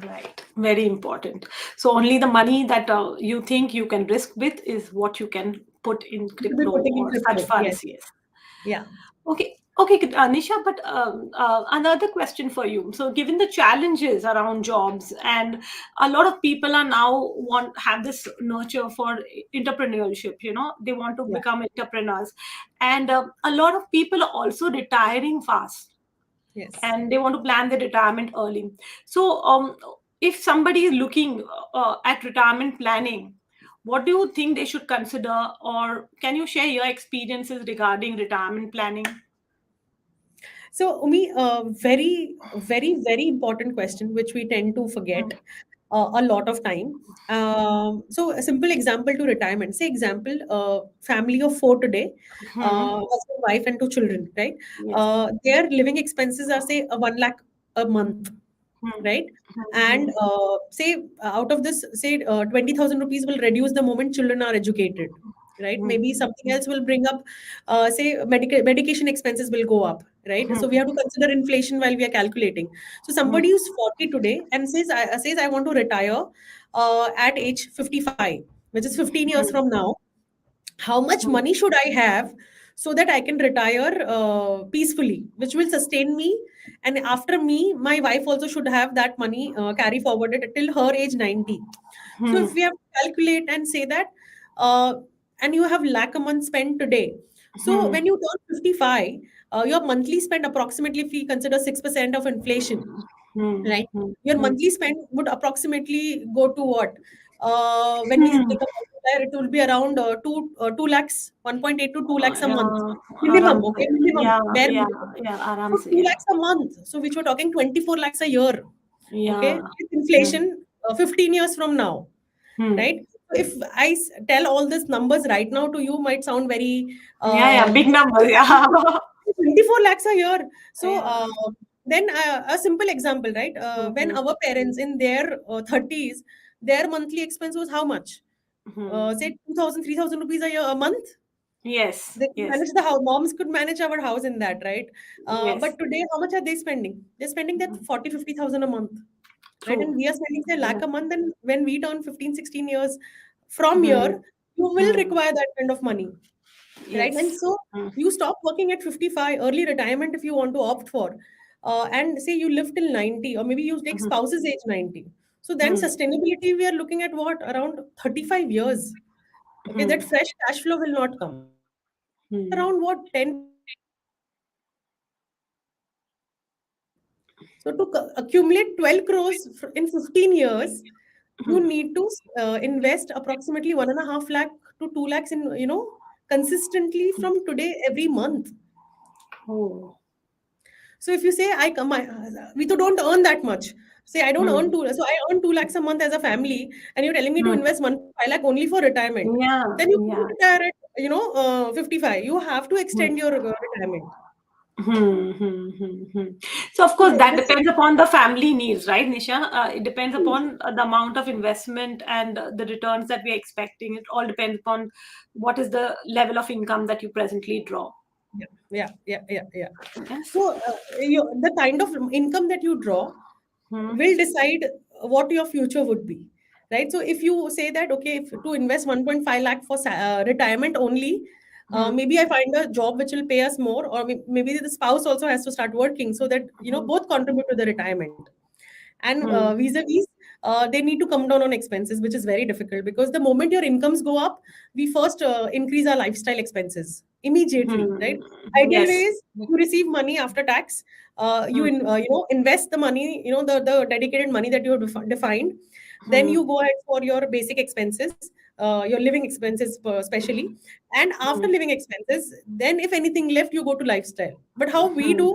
Right, very important. So only the money that you think you can risk with is what you can put in You should be crypto putting in or such crypto. Yes. funds. Yes. Yeah. Okay. Okay, Nisha, but another question for you. So, given the challenges around jobs, and a lot of people are now want have this nurture for entrepreneurship. They want to Yeah. become entrepreneurs, and a lot of people are also retiring fast Yes. and they want to plan their retirement early. So, if somebody is looking at retirement planning, what do you think they should consider, or can you share your experiences regarding retirement planning? So, Umi, very, very, very important question, which we tend to forget a lot of time. So, a simple example to retirement. Say, example, family of four today, Hmm. husband, wife, and two children, right? Yes. Their living expenses are, say, 1 lakh a month, Hmm. right? Hmm. And say out of this, say 20,000 rupees will reduce the moment children are educated, right? Hmm. Maybe something else will bring up, say medication expenses will go up, right? Hmm. So we have to consider inflation while we are calculating. So Hmm. somebody who's 40 today and says I want to retire at age 55. which is 15 years Hmm. from now, how much Hmm. money should I have so that I can retire peacefully, which will sustain me. And after me, my wife also should have that money carry forwarded till her age 90. So Hmm. if we have to calculate and say that, uh, and you have lakh a month spent today. So Hmm. when you turn 55, your monthly spend approximately, if we consider 6% of inflation, Hmm. right? Hmm. Your Hmm. monthly spend would approximately go to what? When we Hmm. take a multiplier, it will be around 2 lakhs, 1.8 to 2 lakhs a month. Yeah, Minimum, aram okay? se. Minimum, Yeah, bare yeah, minimum. yeah, aram So se. 2 Yeah, lakhs a month. So which we're talking 24 lakhs a year, okay? yeah. With Hmm. inflation, 15 years from now, Hmm. right? So if I tell all these numbers right now to you, might sound very Yeah, yeah. Big number. Yeah. 24 lakhs a year. So Yeah. then a simple example, right? When Hmm. our parents in their 30s, their monthly expense was how much? Hmm. Say 2,000, 3,000 rupees a year, a month. Yes. They could Yes. manage the house. Moms could manage our house in that, right? Yes. But today, how much are they spending? They're spending that Hmm. 40, 50,000 a month, right? And True. we are spending say Yeah. lakh a month. And when we turn 15, 16 years from Hmm. here, you will Hmm. require that kind of money, right? And Yes. so Hmm. you stop working at 55, early retirement if you want to opt for, and say you live till 90, or maybe you take Hmm. spouse's age 90. So then Hmm. sustainability, we are looking at what? Around 35 years. Okay, Hmm. that fresh cash flow will not come. So that's Hmm. around what? 10% of your income. So to accumulate 12 crores in 15 years, you need to invest approximately 1.5 lakh to 2 lakhs in, consistently from today every month. Oh. So if you say we too don't earn that much. Say I don't Hmm. earn so I earn 2 lakhs a month as a family, and you're telling me to Hmm. invest 1.5 lakh only for retirement. Yeah. Then you Yeah. can't retire at 55. You have to Hmm. extend your retirement. Hmm, hmm, hmm, hmm. So, of course, So that this depends upon the family needs, right, Nisha? It depends is upon the amount of investment and the returns that we're expecting. It all depends upon what is the level of income that you presently draw. yeah, yeah, yeah, yeah, yeah. Yes. So the kind of income that you draw Hmm. will decide what your future would be, right? So if you say that, okay, if to invest 1.5 lakh for retirement only, Hmm. maybe I find a job which will pay us more, or maybe the spouse also has to start working so that Hmm. both contribute to the retirement. And Hmm. vis-a-vis, they need to come down on expenses, which is very difficult, because the moment your incomes go up, we first increase our lifestyle expenses immediately, right? Hmm. Ideal way Yes. is you receive money after tax, Hmm. invest the money, the dedicated money that you have defined. Then Hmm. you go ahead for your basic expenses, your living expenses especially, and after Hmm. living expenses, then if anything left, you go to lifestyle. But how we Hmm. do?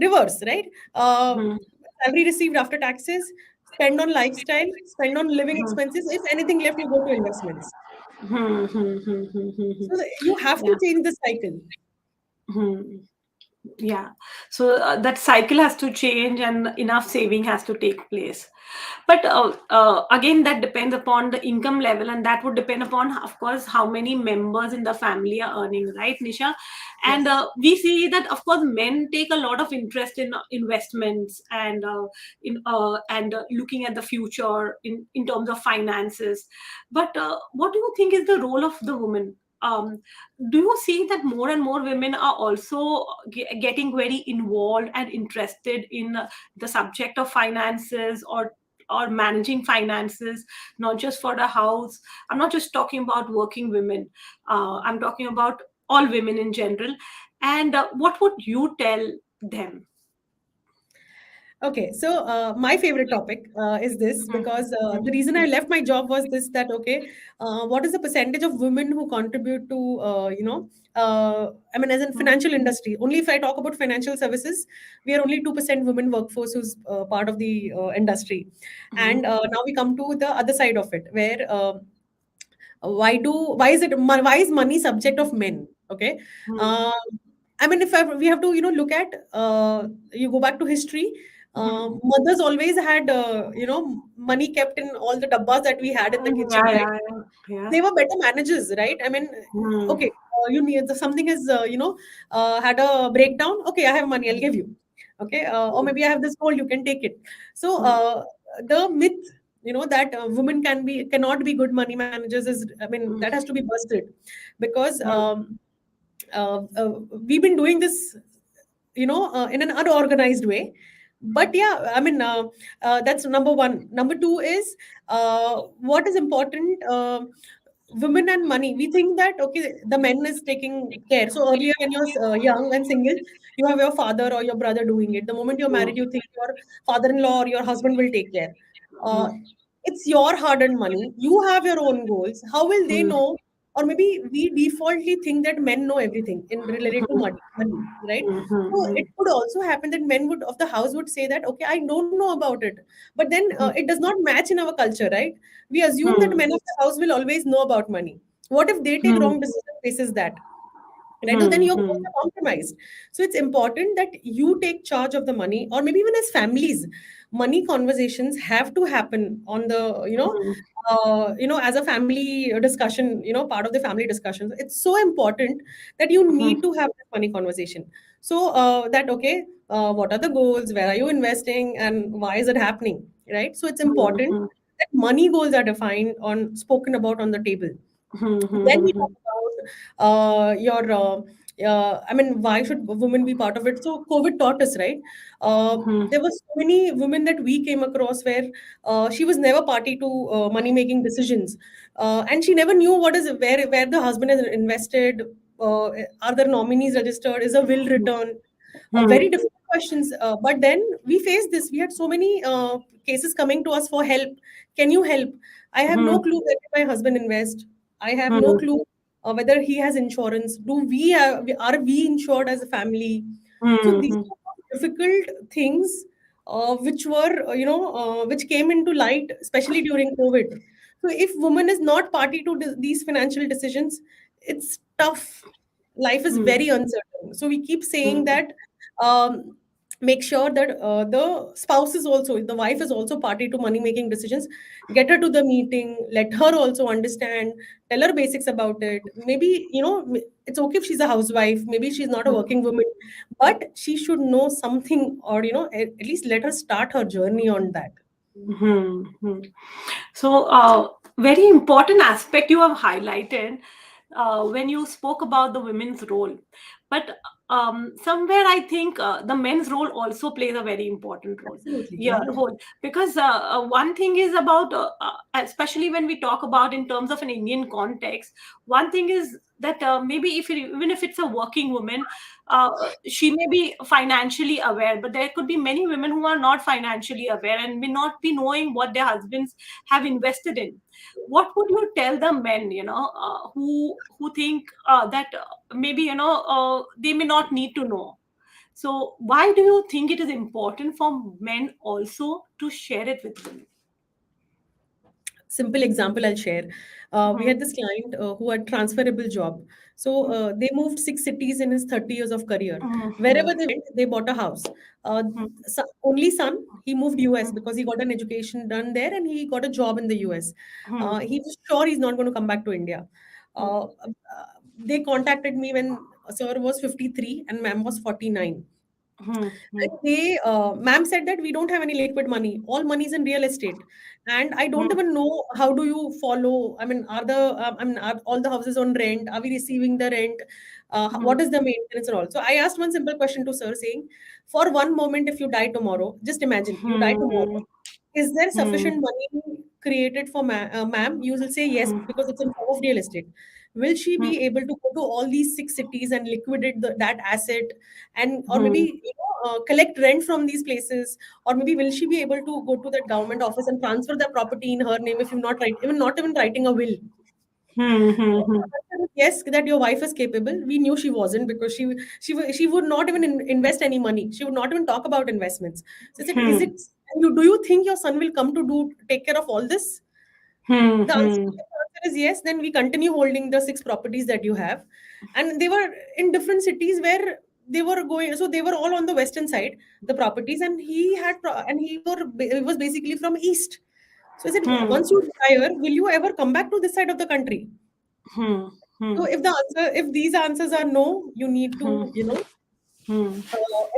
Reverse, right? Hmm. Salary received after taxes, spend on lifestyle, spend on living Hmm. expenses. If anything left, you go to investments. Hmm. Hmm. Hmm. Hmm. Hmm. So you have Yeah. to change the cycle. Hmm. Yeah. So that cycle has to change and enough saving has to take place. But again, that depends upon the income level, and that would depend upon, of course, how many members in the family are earning, right, Nisha? And Yes. we see that, of course, men take a lot of interest in investments and looking at the future in terms of finances. But what do you think is the role of the woman? Do you see that more and more women are also getting very involved and interested in the subject of finances, or managing finances, not just for the house? I'm not just talking about working women, I'm talking about all women in general. And what would you tell them? Okay, so my favorite topic is this, Mhm, because mhm, the reason I left my job was this, that okay, what is the percentage of women who contribute to I mean, as in mhm, financial industry? Only if I talk about financial services, we are only 2% women workforce who's part of the industry. mhm, And now we come to the other side of it, where why is money subject of men? Okay, mhm, uh, I mean, we have to look at, you go back to history. mhm. Mothers always had money kept in all the dabbas that we had in the kitchen, Yeah, right? yeah, yeah, yeah. They were better managers, right? I mean, Mhm, okay, you need something has had a breakdown. Okay, I have money, I'll give you. Okay, or maybe I have this gold, you can take it. So mhm, the myth. that women cannot be good money managers is, I mean, that has to be busted, because uh, we've been doing this in an unorganized way. But yeah, I mean, that's number one. Number two is, what is important, women and money. We think that, okay, the men is taking care. So earlier, when you're young and single, you have your father or your brother doing it. The moment you're married, you think your father-in-law or your husband will take care. uh, it's your hard-earned money. You have your own goals. How will they know? Or maybe we defaultly think that men know everything in related to money, right? So it could also happen that men would of the house would say that, okay, I don't know about it. But then it does not match in our culture, right? We assume that men of the house will always know about money. What if they take wrong decision basis that? Right? So then your goals are compromised. So it's important that you take charge of the money, or maybe even as families, money conversations have to happen on the, as a family discussion, part of the family discussions. It's so important that you need to have this money conversation. So that, okay, what are the goals? Where are you investing? And why is it happening? Right? So it's important that money goals are defined on spoken about on the table. Then we talk about I mean, why should women be part of it? So COVID taught us, right? There were so many women that we came across where she was never party to money making decisions, and she never knew what is where the husband is invested. Are there nominees registered? Is a will written? Very different questions. But then we faced this. We had so many cases coming to us for help. Can you help? I have no clue where did my husband invest. I have no clue whether he has insurance. Are we insured as a family? So these are difficult things, which came into light, especially during COVID. So if woman is not party to these financial decisions, it's tough. Life is very uncertain. So we keep saying that, um, make sure that the spouse is also, the wife is also party to money making decisions. Get her to the meeting, let her also understand, tell her basics about it. Maybe, it's okay if she's a housewife, maybe she's not a working woman, but she should know something, or at least let her start her journey on that. So, very important aspect you have highlighted when you spoke about the women's role. But somewhere I think the men's role also plays a very important role Absolutely, here, yeah. whole, because one thing is about, especially when we talk about in terms of an Indian context, one thing is that maybe even if it's a working woman, uh, she may be financially aware, but there could be many women who are not financially aware and may not be knowing what their husbands have invested in. What would you tell the men, who think that maybe they may not need to know? So why do you think it is important for men also to share it with women? Simple example I'll share. We Mhm, had this client who had transferable job. So they moved 6 cities in his 30 years of career. mhm, Wherever they went, they bought a house. Only son, he moved US because he got an education done there and he got a job in the US. mhm, He was sure he's not going to come back to India. They contacted me when sir was 53 and ma'am was 49. mhm, And ma'am said that we don't have any liquid money. All money is in real estate, and I don't mhm, even know how do you follow. I mean, are all the houses on rent? Are we receiving the rent? mhm, What is the maintenance and all? So I asked one simple question to sir, saying, for one moment, if you die tomorrow, just imagine you die tomorrow. mhm, Is there mhm, sufficient money created for ma'am? You will say yes mhm, because it's in form of real estate. Will she mhm, be able to go to all these 6 cities and liquidate that asset, and or mhm, maybe collect rent from these places, or maybe will she be able to go to that government office and transfer the property in her name if you're not even writing a will? mhm, mhm, Yes, that your wife is capable. We knew she wasn't because she would not even invest any money. She would not even talk about investments. So I said, is it mhm, you? Do you think your son will come to do take care of all this? mhm, The answer, mhm, if the answer is yes. Then we continue holding the 6 properties that you have, and they were in different cities where they were going. So they were all on the western side, the properties, and he was basically from east. So I said, mhm, once you retire, will you ever come back to this side of the country? mhm, So mhm, if these answers are no, you need to, mhm,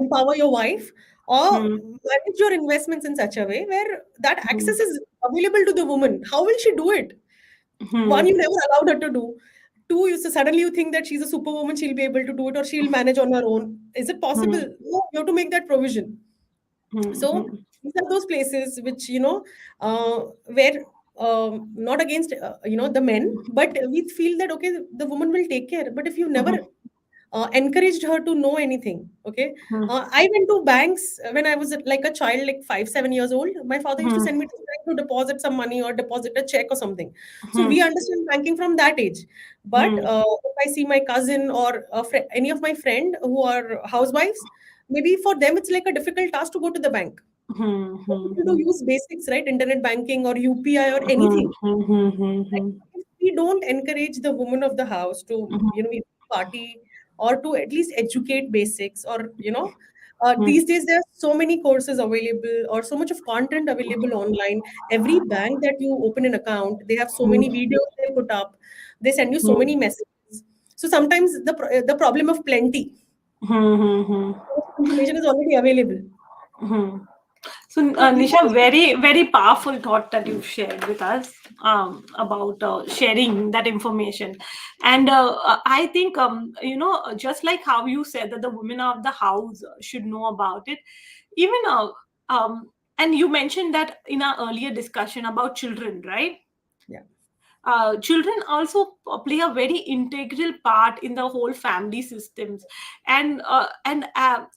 empower your wife. or Hmm. manage your investments in such a way where that Hmm. access is available to the woman. How will she do it? One, Hmm. you never allowed her to do. Two, you suddenly you think that she's a superwoman, she'll be able to do it or she'll manage on her own. Is it possible? Hmm. No, you have to make that provision. Hmm. So Hmm. these are those places which, where not against, the men, but we feel that, okay, the woman will take care. But if you never Hmm. encouraged her to know anything, okay, Hmm. I went to banks when I was like a child, like 5, 7 years old. My father used to Hmm. send me to bank to deposit some money or deposit a check or something. So Hmm. we understand banking from that age. But Hmm. if I see my cousin or any of my friend who are housewives, maybe for them it's like a difficult task to go to the bank. Hmm. Hmm. People to use basics, right? Internet banking or UPI or Hmm. anything. Hmm. Hmm. Hmm. Like, Hmm. if we don't encourage the woman of the house to, maybe party or to at least educate basics, or Hmm. these days there are so many courses available or so much of content available online. Every bank that you open an account, they have so many videos they put up. They send you so Hmm. many messages. So sometimes the problem of plenty, Hmm. Hmm. Hmm. information is already available. Hmm. So, So we Nisha, very, very powerful thought that you've shared with us about sharing that information. And I think, just like how you said that the women of the house should know about it, even, and you mentioned that in our earlier discussion about children, right? yeah. Children also play a very integral part in the whole family systems, and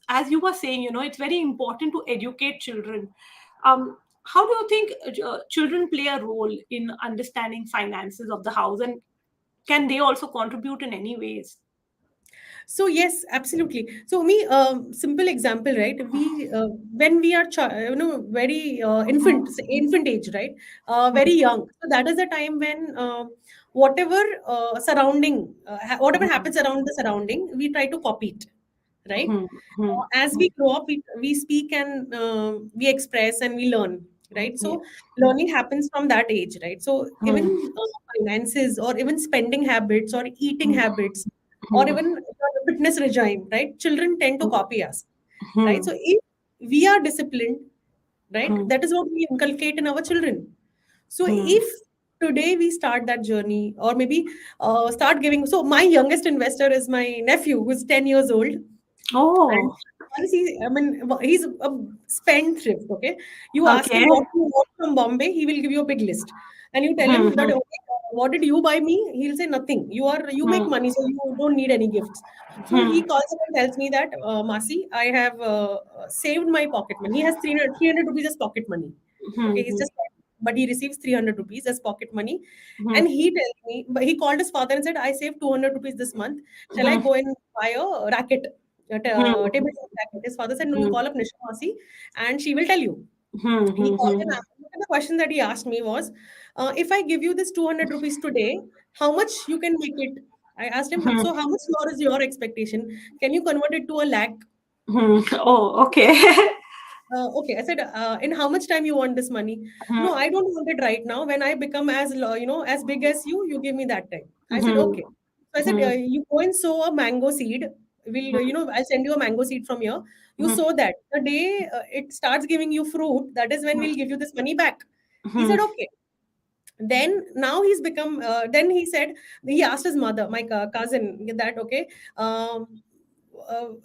as you were saying, it's very important to educate children. How do you think children play a role in understanding finances of the house, and can they also contribute in any ways? So yes, absolutely. So me, simple example, right? We when we are very infant age, right? Very young. So that is the time when whatever whatever happens around the surrounding, we try to copy it, right? Hmm, hmm, As we grow up, we speak and we express and we learn, right? yeah. So learning happens from that age, right? So Hmm, even finances or even spending habits or eating hmm, habits or hmm, even fitness regime, right? Children tend to copy us, right? hmm, So if we are disciplined, right, hmm, that is what we inculcate in our children. So hmm. if today we start that journey, or maybe start giving, so my youngest investor is my nephew who's 10 years old. And Oh, once I mean, he's a spendthrift. Okay, you ask him okay. what you want from Bombay, he will give you a big list, and you tell Hmm, him that, hmm, okay, what did you buy me? He'll say nothing. You make hmm, money, so you don't need any gifts. So he hmm, calls me and tells me that, Masi, I have saved my pocket money. He has 300 rupees as pocket money. hmm, Okay, he's hmm, just, but he receives 300 rupees as pocket money, hmm, and he tells me, but he called his father and said, I saved 200 rupees this month. Shall I hmm, go and buy a racket? hmm, Table tennis racket. His father said, no, you hmm, call up Nisha Masi and she will tell you. hmm, He hmm, called and hmm, asked me, and the question that he asked me was, if I give you this 200 rupees today, how much you can make it? I asked him, hmm, so how much more is your expectation? Can you convert it to a lakh? hmm. Oh, okay. Okay, I said, in how much time you want this money? Hmm, No, I don't want it right now. When I become as big as you give me that time. I said, hmm, okay. So I said, hmm, you go and sow a mango seed. I'll send you a mango seed from here. You hmm, sow that. The day it starts giving you fruit, that is when we'll give you this money back. He hmm, said, okay. Then now he's become, then he said, he asked his mother, my cousin, that, okay,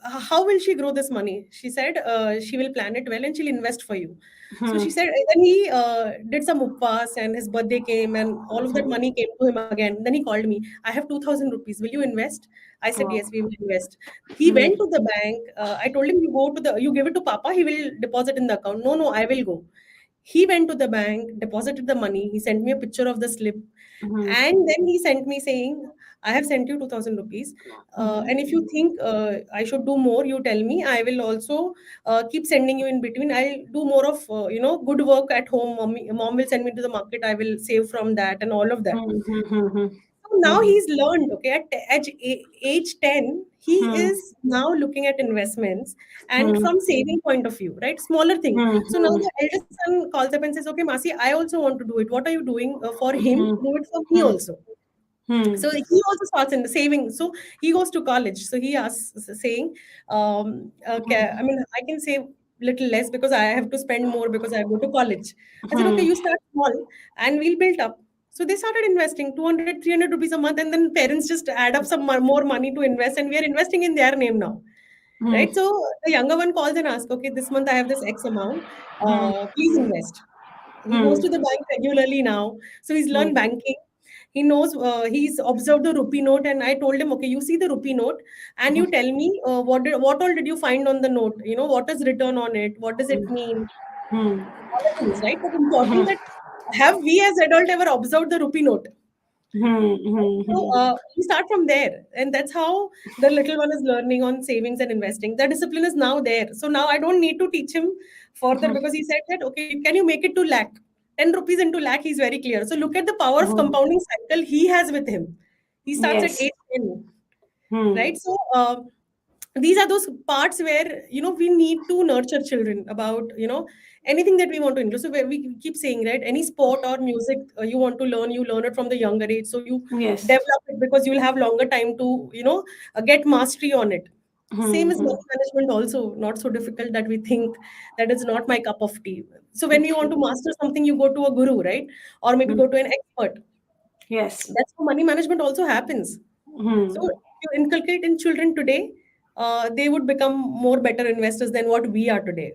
how will she grow this money? She said, she will plan it well and she'll invest for you. So hmm, she said, then he did some upvas and his birthday came and all of that hmm. money came to him again. Then he called me, I have 2000 rupees. Will you invest? I said, Wow. yes, we will invest. He Hmm, went to the bank. I told him, you give it to Papa, he will deposit in the account. No, no, I will go. He went to the bank, deposited the money. He sent me a picture of the slip. hmm, And then he sent me saying, I have sent you 2000 rupees. hmm, And if you think I should do more, you tell me. I will also keep sending you in between. I'll do more of, good work at home. Mom will send me to the market. I will save from that and all of that. hmm, hmm, hmm, hmm, So now hmm, he's learned, okay, age 10, he hmm, is now looking at investments and hmm, from saving point of view, right? Smaller thing. hmm, So now the eldest son calls up and says, okay, Masi, I also want to do it. What are you doing for him? hmm, Do it for me hmm, also. hmm, So he also starts in the saving. So he goes to college. So he asks, saying, okay, I mean, I can save little less because I have to spend more because I go to college. I said, okay, Hmm. you start small and we'll build up. So they started investing 200, 300 rupees a month, and then parents just add up some more money to invest, and we are investing in their name now. Hmm. Right? So the younger one calls and asks, okay, this month I have this X amount, Hmm. please invest. He goes Hmm. to the bank regularly now. So he's Hmm. learned banking. He knows, he's observed the rupee note, and I told him, okay, you see the rupee note, and you tell me what all did you find on the note? What is written on it? What does it mean? Hmm. All the things, right? But important Hmm. that have we as adult ever observed the rupee note? Hmm. So Hmm. we start from there, and that's how the little one is learning on savings and investing. The discipline is now there. So now I don't need to teach him further because he said that, okay, can you make it to lakh? 10 rupees into lakh, he's very clear. So look at the power of Hmm. compounding cycle he has with him. He starts at Yes. age 10, Hmm. right? So these are those parts where we need to nurture children about anything that we want to include. So where we keep saying, right, any sport or music you want to learn, you learn it from the younger age, so you Yes. develop it because you'll have longer time to get mastery on it. Hmm. Same as Hmm. money management, also not so difficult that we think that is not my cup of tea. So when you want to master something, you go to a guru, right, or maybe Hmm. go to an expert. Yes. That's how money management also happens. So Hmm. if you inculcate in children today, they would become more better investors than what we are today.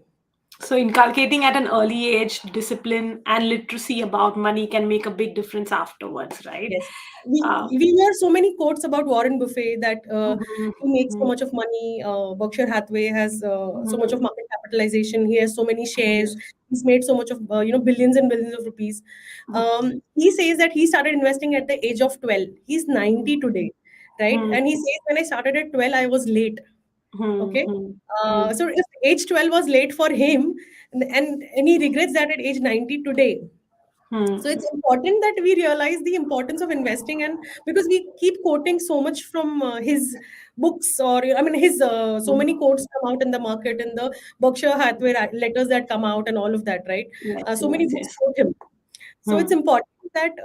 So, inculcating at an early age discipline and literacy about money can make a big difference afterwards, right? Yes, we Um, hear so many quotes about Warren Buffett that mhm, he makes so mhm, much of money. Berkshire Hathaway has so much of mhm. market capitalization. He has so many shares. Yes. He's made so much of billions and billions of rupees. He says that he started investing at the age of 12. He's 90 today, right? Mhm, And he says when I started at 12, I was late. mhm, Okay. mhm, mhm, So if age 12 was late for him, and he regrets that at age 90 today. So mhm, it's important that we realize the importance of investing, and because we keep quoting so much from his books, or I mean his so mhm. many quotes come out in the market, in the Berkshire Hathaway letters that come out and all of that, right? Yes, So many yes, books yes. quote him. So it's Hmm. important that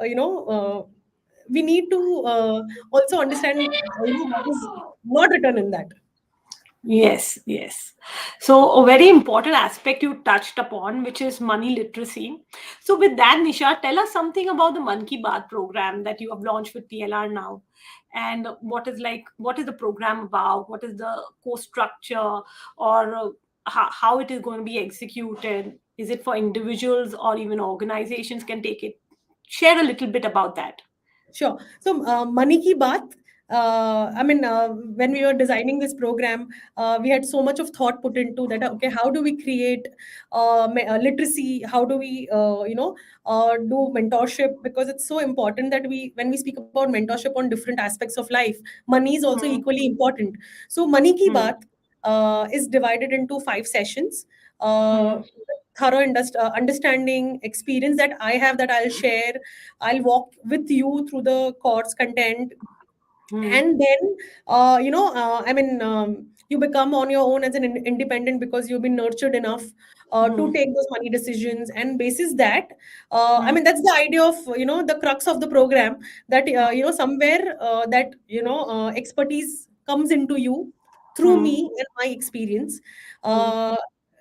we need to also understand what is not written in that. Yes, yes. So, a very important aspect you touched upon, which is money literacy. So, with that, Nisha, tell us something about the Man Ki Baat program that you have launched with TLR now, and what is the program about? What is the course structure, or how it is going to be executed? Is it for individuals or even organizations can take it? Share a little bit about that. Sure. So, Money Ki Baat, when we were designing this program, we had so much of thought put into that. Okay, how do we create literacy? How do we, do mentorship? Because it's so important that when we speak about mentorship on different aspects of life, money is also Hmm. equally important. So, Money Ki Hmm. Baat is divided into 5 sessions. Hmm. Thorough understanding experience that I have, that I'll share. I'll walk with you through the course content, Hmm. and then you become on your own as an independent because you've been nurtured enough to Hmm. take those money decisions. And basis that, Hmm. that's the idea of the crux of the program, that somewhere that expertise comes into you through Hmm. me and my experience. Hmm.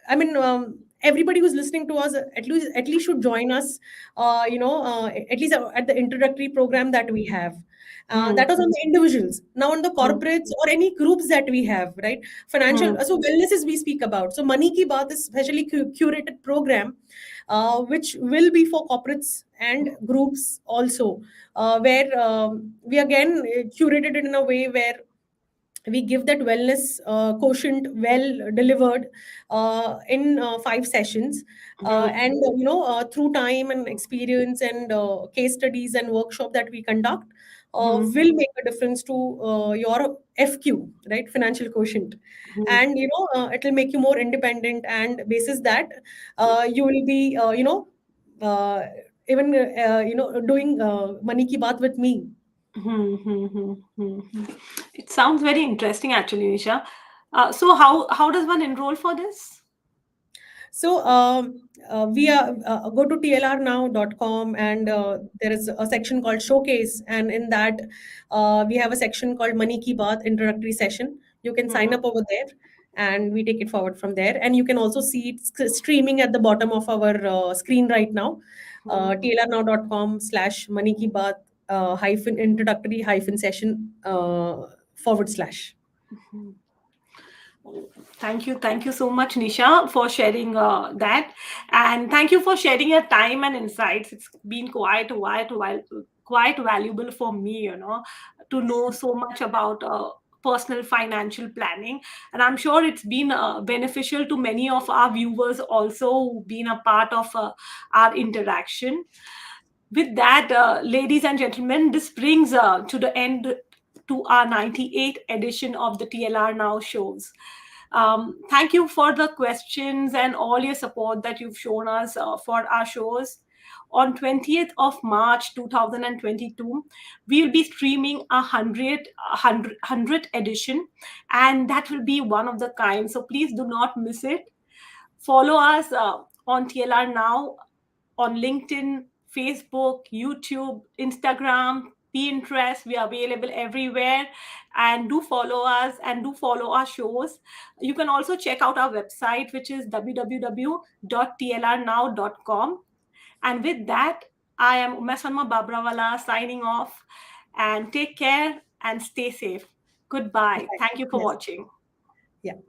uh, Everybody who's listening to us at least should join us, at least at the introductory program that we have. Hmm. That was on the individuals. Now on the Hmm. corporates or any groups that we have, right? Financial, Hmm. so wellness is we speak about. So Money Ki Baat is specially curated program, which will be for corporates and groups also, where we again curated it in a way where we give that wellness quotient well delivered in 5 sessions, Hmm. and through time and experience and case studies and workshop that we conduct Hmm. will make a difference to your FQ, right, financial quotient. Hmm. And it will make you more independent, and basis that you will be uh, even doing money ki baat with me. Hmm. Hmm. Hmm. Hmm. Hmm. It sounds very interesting, actually, Nisha. So, how does one enroll for this? So we are go to tlrnow.com, and there is a section called Showcase, and in that we have a section called Money Ki Baat introductory session. You can sign Hmm. up over there, and we take it forward from there. And you can also see it streaming at the bottom of our screen right now, tlrnow.com/money ki baat hyphen introductory hyphen session forward slash. Thank you so much, Nisha, for sharing that, and thank you for sharing your time and insights. It's been quite valuable for me, to know so much about personal financial planning, and I'm sure it's been beneficial to many of our viewers also who've been a part of our interaction. With that, ladies and gentlemen, this brings to the end to our 98th edition of the TLR Now shows. Thank you for the questions and all your support that you've shown us for our shows. On 20th of March 2022, we will be streaming a 100th edition, and that will be one of the kind. So please do not miss it. Follow us on TLR Now on LinkedIn, Facebook, YouTube, Instagram, Pinterest. We are available everywhere. And do follow us and do follow our shows. You can also check out our website, which is www.tlrnow.com. And with that, I am Umesanma Babrawala signing off. And take care and stay safe. Goodbye. Thank you for Yes. watching. Yeah.